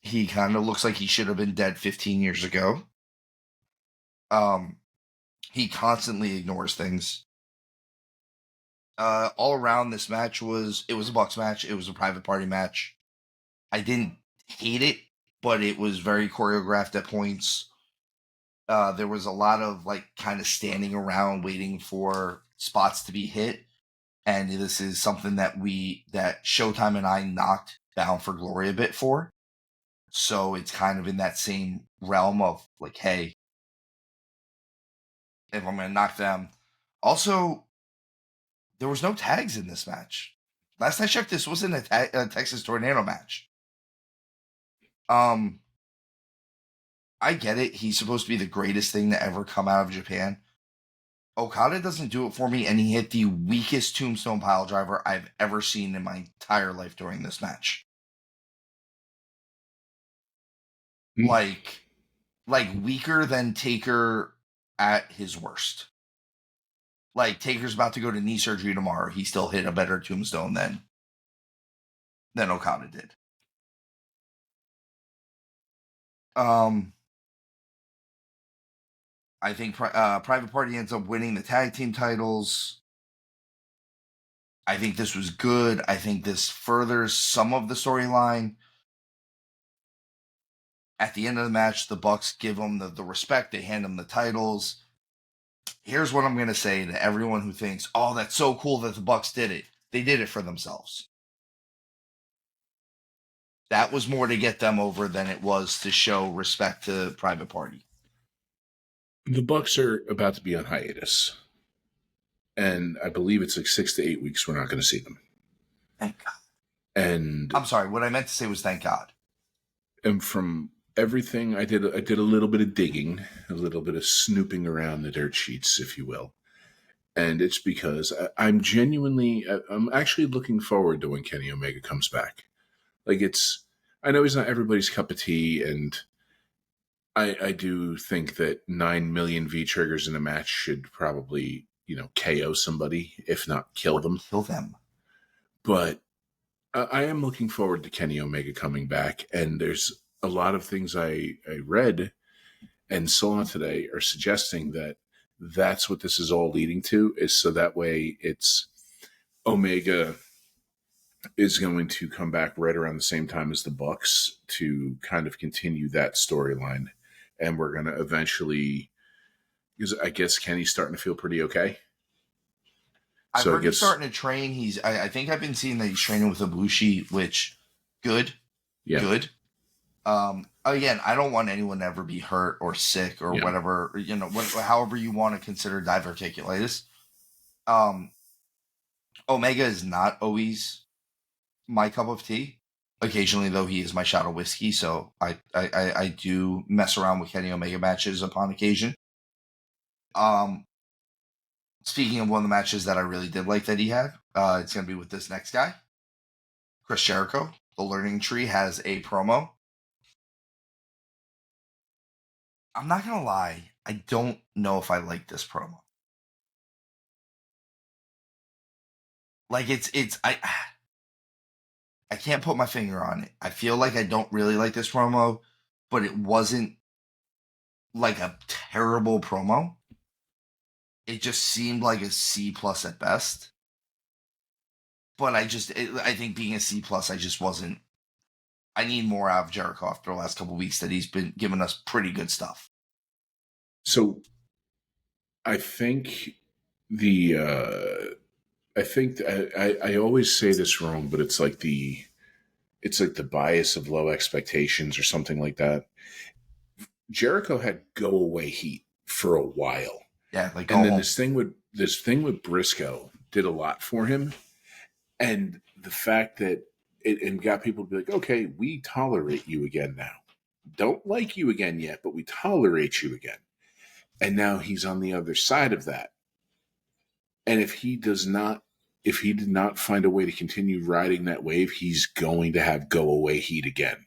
He kind of looks like he should have been dead 15 years ago. He constantly ignores things. All around this match was a Bucks match. It was a Private Party match. I didn't hate it, but it was very choreographed at points. There was a lot of like kind of standing around waiting for spots to be hit. And this is something that Showtime and I knocked Bound for Glory a bit for. So it's kind of in that same realm of like, hey, if I'm going to knock them. Also, there was no tags in this match. Last I checked, this wasn't a Texas Tornado match. I get it. He's supposed to be the greatest thing to ever come out of Japan. Okada doesn't do it for me, and he hit the weakest tombstone pile driver I've ever seen in my entire life during this match. Like weaker than Taker at his worst. Like Taker's about to go to knee surgery tomorrow. He still hit a better tombstone than Okada did. I think Private Party ends up winning the tag team titles. I think this was good. I think this furthers some of the storyline. At the end of the match, the Bucks give them the respect. They hand them the titles. Here's what I'm going to say to everyone who thinks, oh, that's so cool that the Bucks did it. They did it for themselves. That was more to get them over than it was to show respect to Private Party. The Bucks are about to be on hiatus. And I believe it's like 6 to 8 weeks we're not going to see them. Thank God. And I'm sorry, what I meant to say was thank God. And from everything, I did a little bit of digging, a little bit of snooping around the dirt sheets, if you will. And it's because I'm actually looking forward to when Kenny Omega comes back. Like I know he's not everybody's cup of tea, and I do think that 9 million V-triggers in a match should probably, KO somebody, if not kill them. Kill them. But I am looking forward to Kenny Omega coming back, and there's a lot of things I read and saw today are suggesting that that's what this is all leading to, is so that way it's Omega is going to come back right around the same time as the Bucks to kind of continue that storyline. And we're going to eventually, because I guess Kenny's starting to feel pretty okay. I've heard he's starting to train. I think I've been seeing that he's training with Ibushi, which good. Again, I don't want anyone to ever be hurt or sick or whatever, however you want to consider diverticulitis. Omega is not always my cup of tea. Occasionally, though, he is my shot of whiskey, so I do mess around with Kenny Omega matches upon occasion. Speaking of one of the matches that I really did like that he had, it's going to be with this next guy, Chris Jericho. The Learning Tree has a promo. I'm not going to lie, I don't know if I like this promo. Like, I can't put my finger on it. I feel like I don't really like this promo, but it wasn't like a terrible promo. It just seemed like a C+ at best. But I think being a C+, I just wasn't. I need more out of Jericho after the last couple of weeks that he's been giving us pretty good stuff. So I think I always say this wrong, but it's like the bias of low expectations or something like that. Jericho had go away heat for a while. Yeah, like and then home. this thing with Briscoe did a lot for him, and the fact that it got people to be like, okay, we tolerate you again now. Don't like you again yet, but we tolerate you again. And now he's on the other side of that. And if he did not find a way to continue riding that wave, he's going to have go away heat again.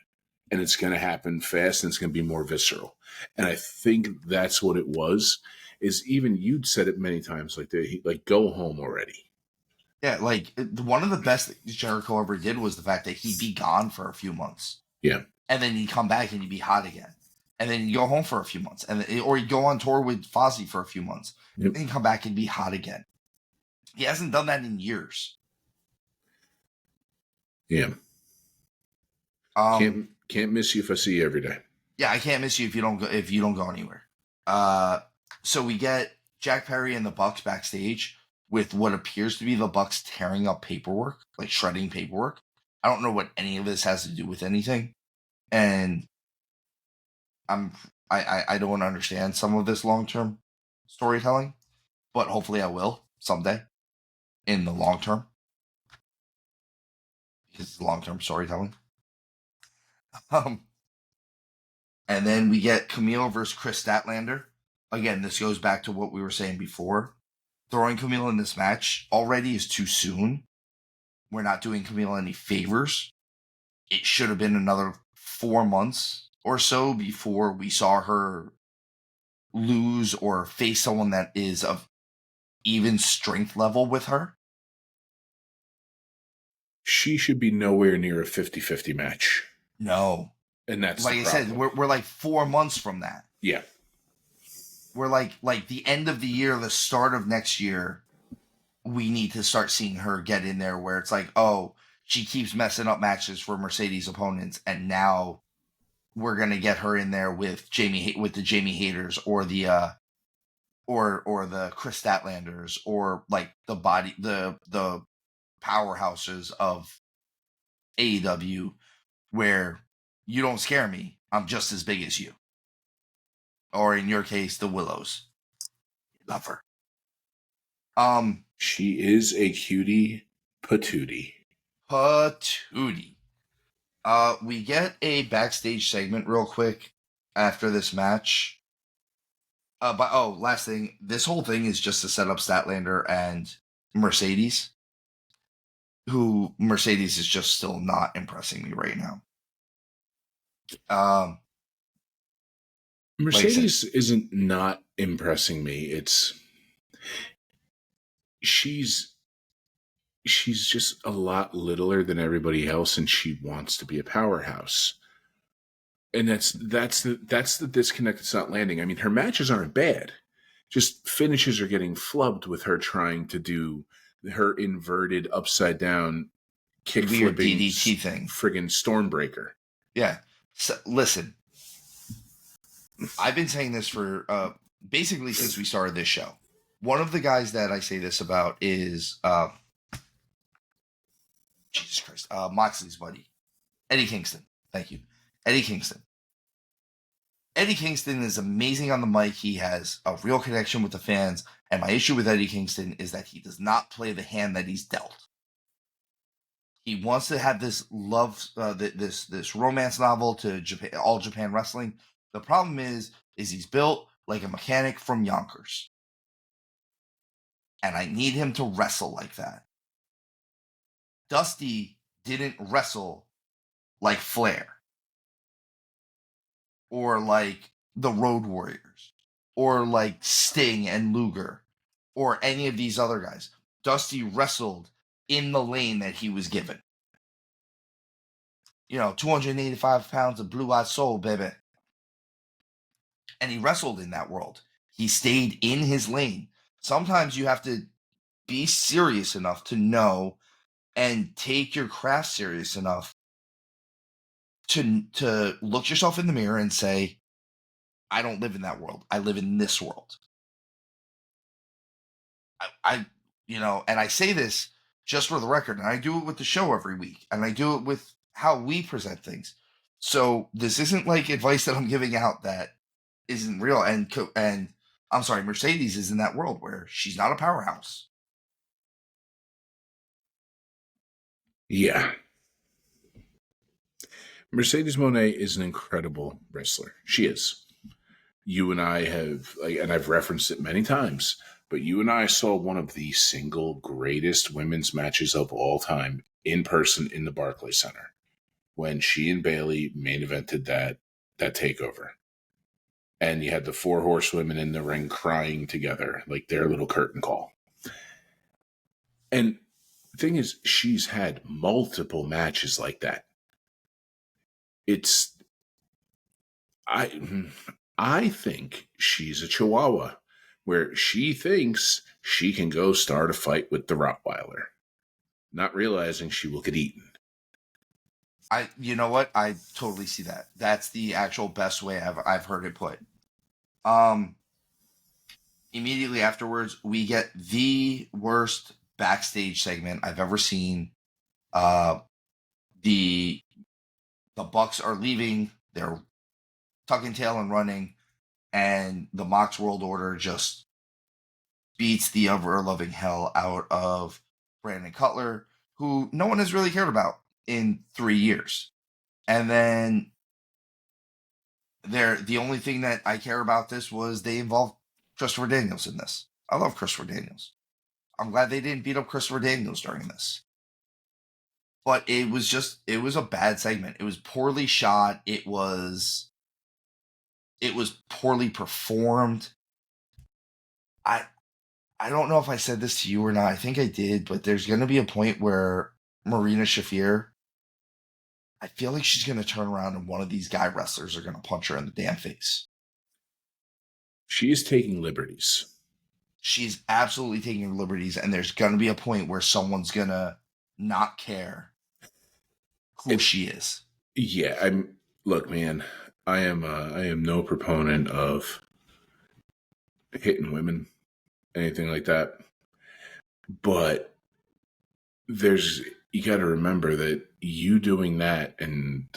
And it's going to happen fast, and it's going to be more visceral. And I think that's what it was. Is even you'd said it many times, like go home already. Yeah, like one of the best things Jericho ever did was the fact that he'd be gone for a few months. Yeah, and then he'd come back and he'd be hot again, and then he'd go home for a few months, or he'd go on tour with Fozzy for a few months, and then he'd come back and be hot again. He hasn't done that in years. Yeah. Can't miss you if I see you every day. Yeah, I can't miss you if you don't go anywhere. So we get Jack Perry and the Bucks backstage with what appears to be the Bucks tearing up paperwork, like shredding paperwork. I don't know what any of this has to do with anything, and I don't understand some of this long-term storytelling, but hopefully I will someday in the long term, because it's long-term storytelling. And then we get Kamille versus Chris Statlander. Again, this goes back to what we were saying before. Throwing Kamille in this match already is too soon. We're not doing Kamille any favors. It should have been another 4 months or so before we saw her lose or face someone that is of even strength level with her. She should be nowhere near a 50-50 match. No. And that's like I said, we're like 4 months from that. Yeah. We're like the end of the year, the start of next year, we need to start seeing her get in there where it's like, oh, she keeps messing up matches for Mercedes opponents, and now we're gonna get her in there with the Jamie Haters or the or the Chris Statlanders, or like the powerhouses of AEW, where you don't scare me, I'm just as big as you. Or in your case, the Willows. Love her. She is a cutie patootie. Patootie. We get a backstage segment real quick after this match. Last thing. This whole thing is just to set up Statlander and Mercedes. Who Mercedes is just still not impressing me right now. Mercedes isn't not impressing me. It's she's just a lot littler than everybody else, and she wants to be a powerhouse. And that's the disconnect that's not landing. I mean, her matches aren't bad. just finishes are getting flubbed with her trying to do her inverted upside down kick Weird flipping DDT thing. friggin' Stormbreaker. Yeah. So, listen, I've been saying this for basically since we started this show. One of the guys that I say this about is Jesus Christ, Moxley's buddy, Eddie Kingston. Thank you, Eddie Kingston. Eddie Kingston is amazing on the mic. He has a real connection with the fans. And my issue with Eddie Kingston is that he does not play the hand that he's dealt. He wants to have this love, this romance novel to Japan, All Japan Wrestling. The problem is he's built like a mechanic from Yonkers. And I need him to wrestle like that. Dusty didn't wrestle like Flair. Or like the Road Warriors. Or like Sting and Luger. Or any of these other guys. Dusty wrestled in the lane that he was given. 285 pounds of blue-eyed soul, baby. And he wrestled in that world. He stayed in his lane. Sometimes you have to be serious enough to know and take your craft serious enough to look yourself in the mirror and say, I don't live in that world. I live in this world. And I say this just for the record, and I do it with the show every week, and I do it with how we present things. So this isn't like advice that I'm giving out that isn't real. And I'm sorry, Mercedes is in that world where she's not a powerhouse. Yeah. Mercedes Moné is an incredible wrestler. She is. You and I have, and I've referenced it many times, but you and I saw one of the single greatest women's matches of all time in person in the Barclays Center when she and Bayley main evented that takeover. And you had the 4 horsewomen in the ring crying together, like their little curtain call. And the thing is, she's had multiple matches like that. I think she's a Chihuahua where she thinks she can go start a fight with the Rottweiler, not realizing she will get eaten. You know what? I totally see that. That's the actual best way I've heard it put. Immediately afterwards, we get the worst backstage segment I've ever seen. The Bucks are leaving. They're tucking tail and running, and the Mox World Order just beats the ever-loving hell out of Brandon Cutler, who no one has really cared about in 3 years. And then the only thing that I care about this was they involved Christopher Daniels in this. I love Christopher Daniels. I'm glad they didn't beat up Christopher Daniels during this. But it was a bad segment. It was poorly shot. It was poorly performed. I don't know if I said this to you or not. I think I did, but there's going to be a point where Marina Shafir, I feel like she's going to turn around and one of these guy wrestlers are going to punch her in the damn face. She is taking liberties. She's absolutely taking liberties, and there's going to be a point where someone's going to not care who she is. Yeah, look, man, I am no proponent of hitting women, anything like that. But you got to remember that you doing that, and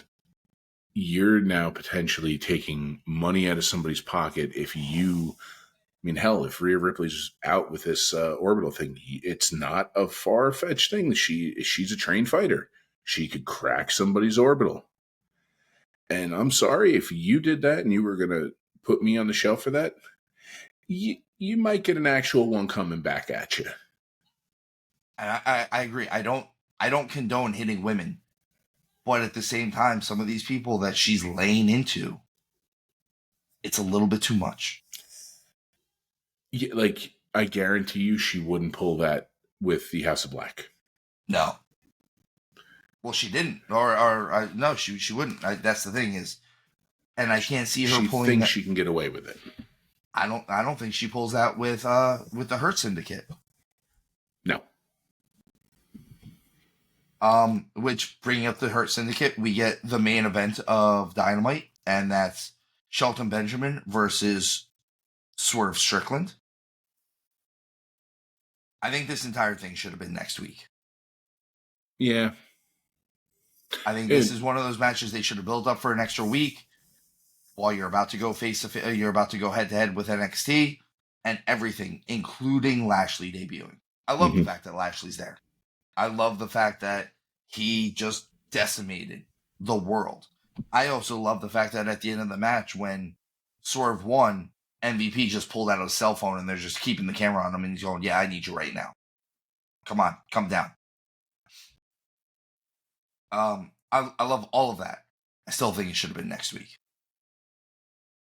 you're now potentially taking money out of somebody's pocket. If Rhea Ripley's out with this orbital thing, it's not a far-fetched thing. She's a trained fighter. She could crack somebody's orbital. And I'm sorry, if you did that and you were going to put me on the shelf for that, you might get an actual one coming back at you. I agree. I don't condone hitting women. But at the same time, some of these people that she's laying into, it's a little bit too much. Yeah, like, I guarantee you she wouldn't pull that with the House of Black. No. Well, she didn't. No, she wouldn't. That's the thing is, and I can't see her pulling that. She can get away with it. I don't think she pulls out with the Hurt Syndicate. No. Which, bringing up the Hurt Syndicate, we get the main event of Dynamite, and that's Shelton Benjamin versus Swerve Strickland. I think this entire thing should have been next week. Yeah. I think this is one of those matches they should have built up for an extra week while you're about to go you're about to go head to head with NXT and everything, including Lashley debuting. I love the fact that Lashley's there. I love the fact that he just decimated the world. I also love the fact that at the end of the match, when Swerve won, MVP just pulled out his cell phone and they're just keeping the camera on him and he's going, "Yeah, I need you right now. Come on, come down." I love all of that. I still think it should have been next week.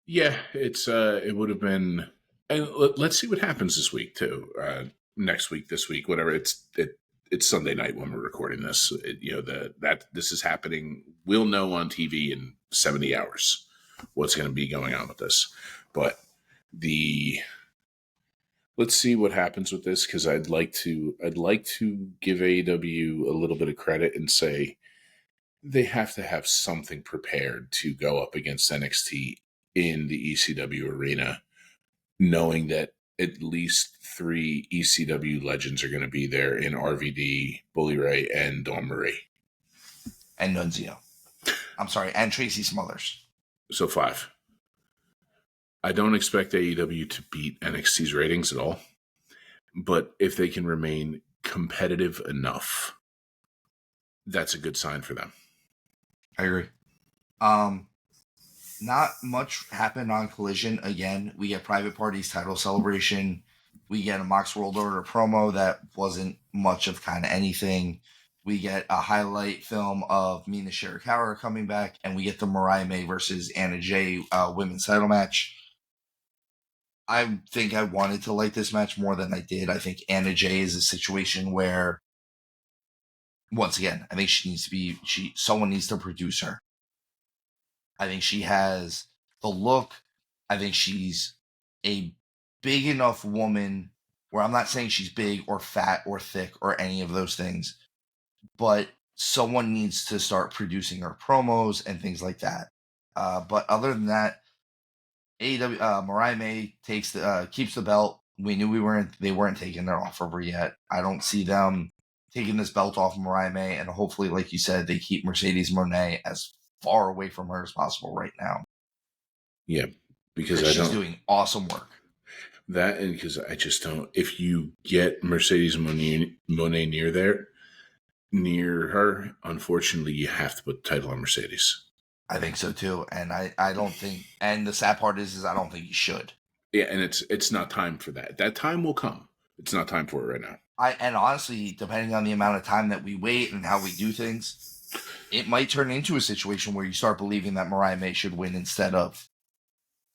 Yeah, it would have been, and let's see what happens this week too. Next week, this week, whatever. It's Sunday night when we're recording this. That this is happening. We'll know on TV in 70 hours what's going to be going on with this. But let's see what happens with this, because I'd like to give AEW a little bit of credit and say they have to have something prepared to go up against NXT in the ECW arena, knowing that at least 3 ECW legends are going to be there in RVD, Bully Ray, and Dawn Marie. And Nunzio. I'm sorry, and Tracy Smothers. So 5. I don't expect AEW to beat NXT's ratings at all, but if they can remain competitive enough, that's a good sign for them. I agree. Not much happened on Collision. Again, we get Private Party's title celebration. We get a Mox World Order promo that wasn't much of kind of anything. We get a highlight film of Mina Shirakawa coming back, and we get the Mariah May versus Anna Jay women's title match. I think I wanted to like this match more than I did. I think Anna Jay is a situation where, once again, I think someone needs to produce her. I think she has the look. I think she's a big enough woman where I'm not saying she's big or fat or thick or any of those things, but someone needs to start producing her promos and things like that. But other than that, AEW Mariah May keeps the belt. We knew they weren't taking their off of her yet. I don't see them taking this belt off of Mariah May, and hopefully, like you said, they keep Mercedes Monet as far away from her as possible right now. Yeah, because she's doing awesome work. That, and because I just don't. If you get Mercedes Monet near her, unfortunately, you have to put the title on Mercedes. I think so too, and I don't think. And the sad part is I don't think you should. Yeah, and it's not time for that. That time will come. It's not time for it right now. And honestly, depending on the amount of time that we wait and how we do things, it might turn into a situation where you start believing that Mariah May should win instead of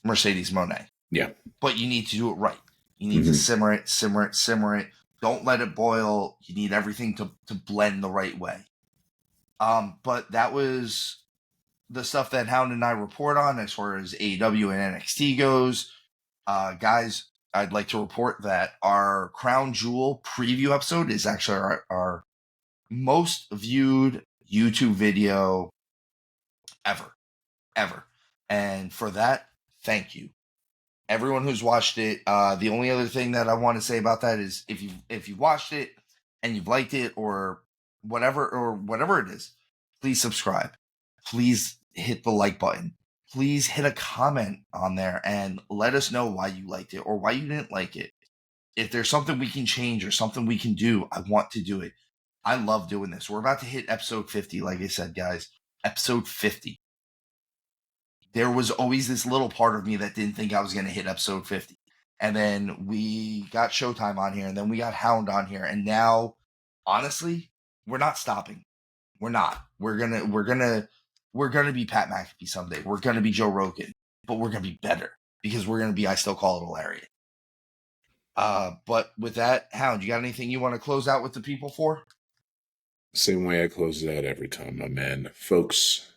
Mercedes Monet. Yeah. But you need to do it right. You need to simmer it. Don't let it boil. You need everything to blend the right way. But that was the stuff that Hound and I report on as far as AEW and NXT goes. Guys, I'd like to report that our Crown Jewel preview episode is actually our most viewed YouTube video ever. And for that, thank you. Everyone who's watched it. The only other thing that I want to say about that is if you watched it and you've liked it or whatever it is, please subscribe. Please hit the like button. Please hit a comment on there and let us know why you liked it or why you didn't like it. If there's something we can change or something we can do, I want to do it. I love doing this. We're about to hit episode 50, like I said, guys. Episode 50. There was always this little part of me that didn't think I was going to hit episode 50. And then we got Showtime on here, and then we got Hound on here. And now, honestly, we're not stopping. We're not. We're gonna be Pat McAfee someday. We're gonna be Joe Rogan, but we're gonna be better because we're gonna be I Still Call It a Lariat. But with that, Hound, you got anything you want to close out with the people for? Same way I close it out every time, my man. Folks,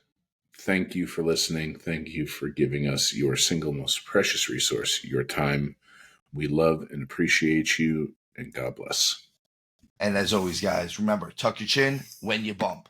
Thank you for listening. Thank you for giving us your single most precious resource, your time. We love and appreciate you, and God bless. And as always, guys, remember, tuck your chin when you bump.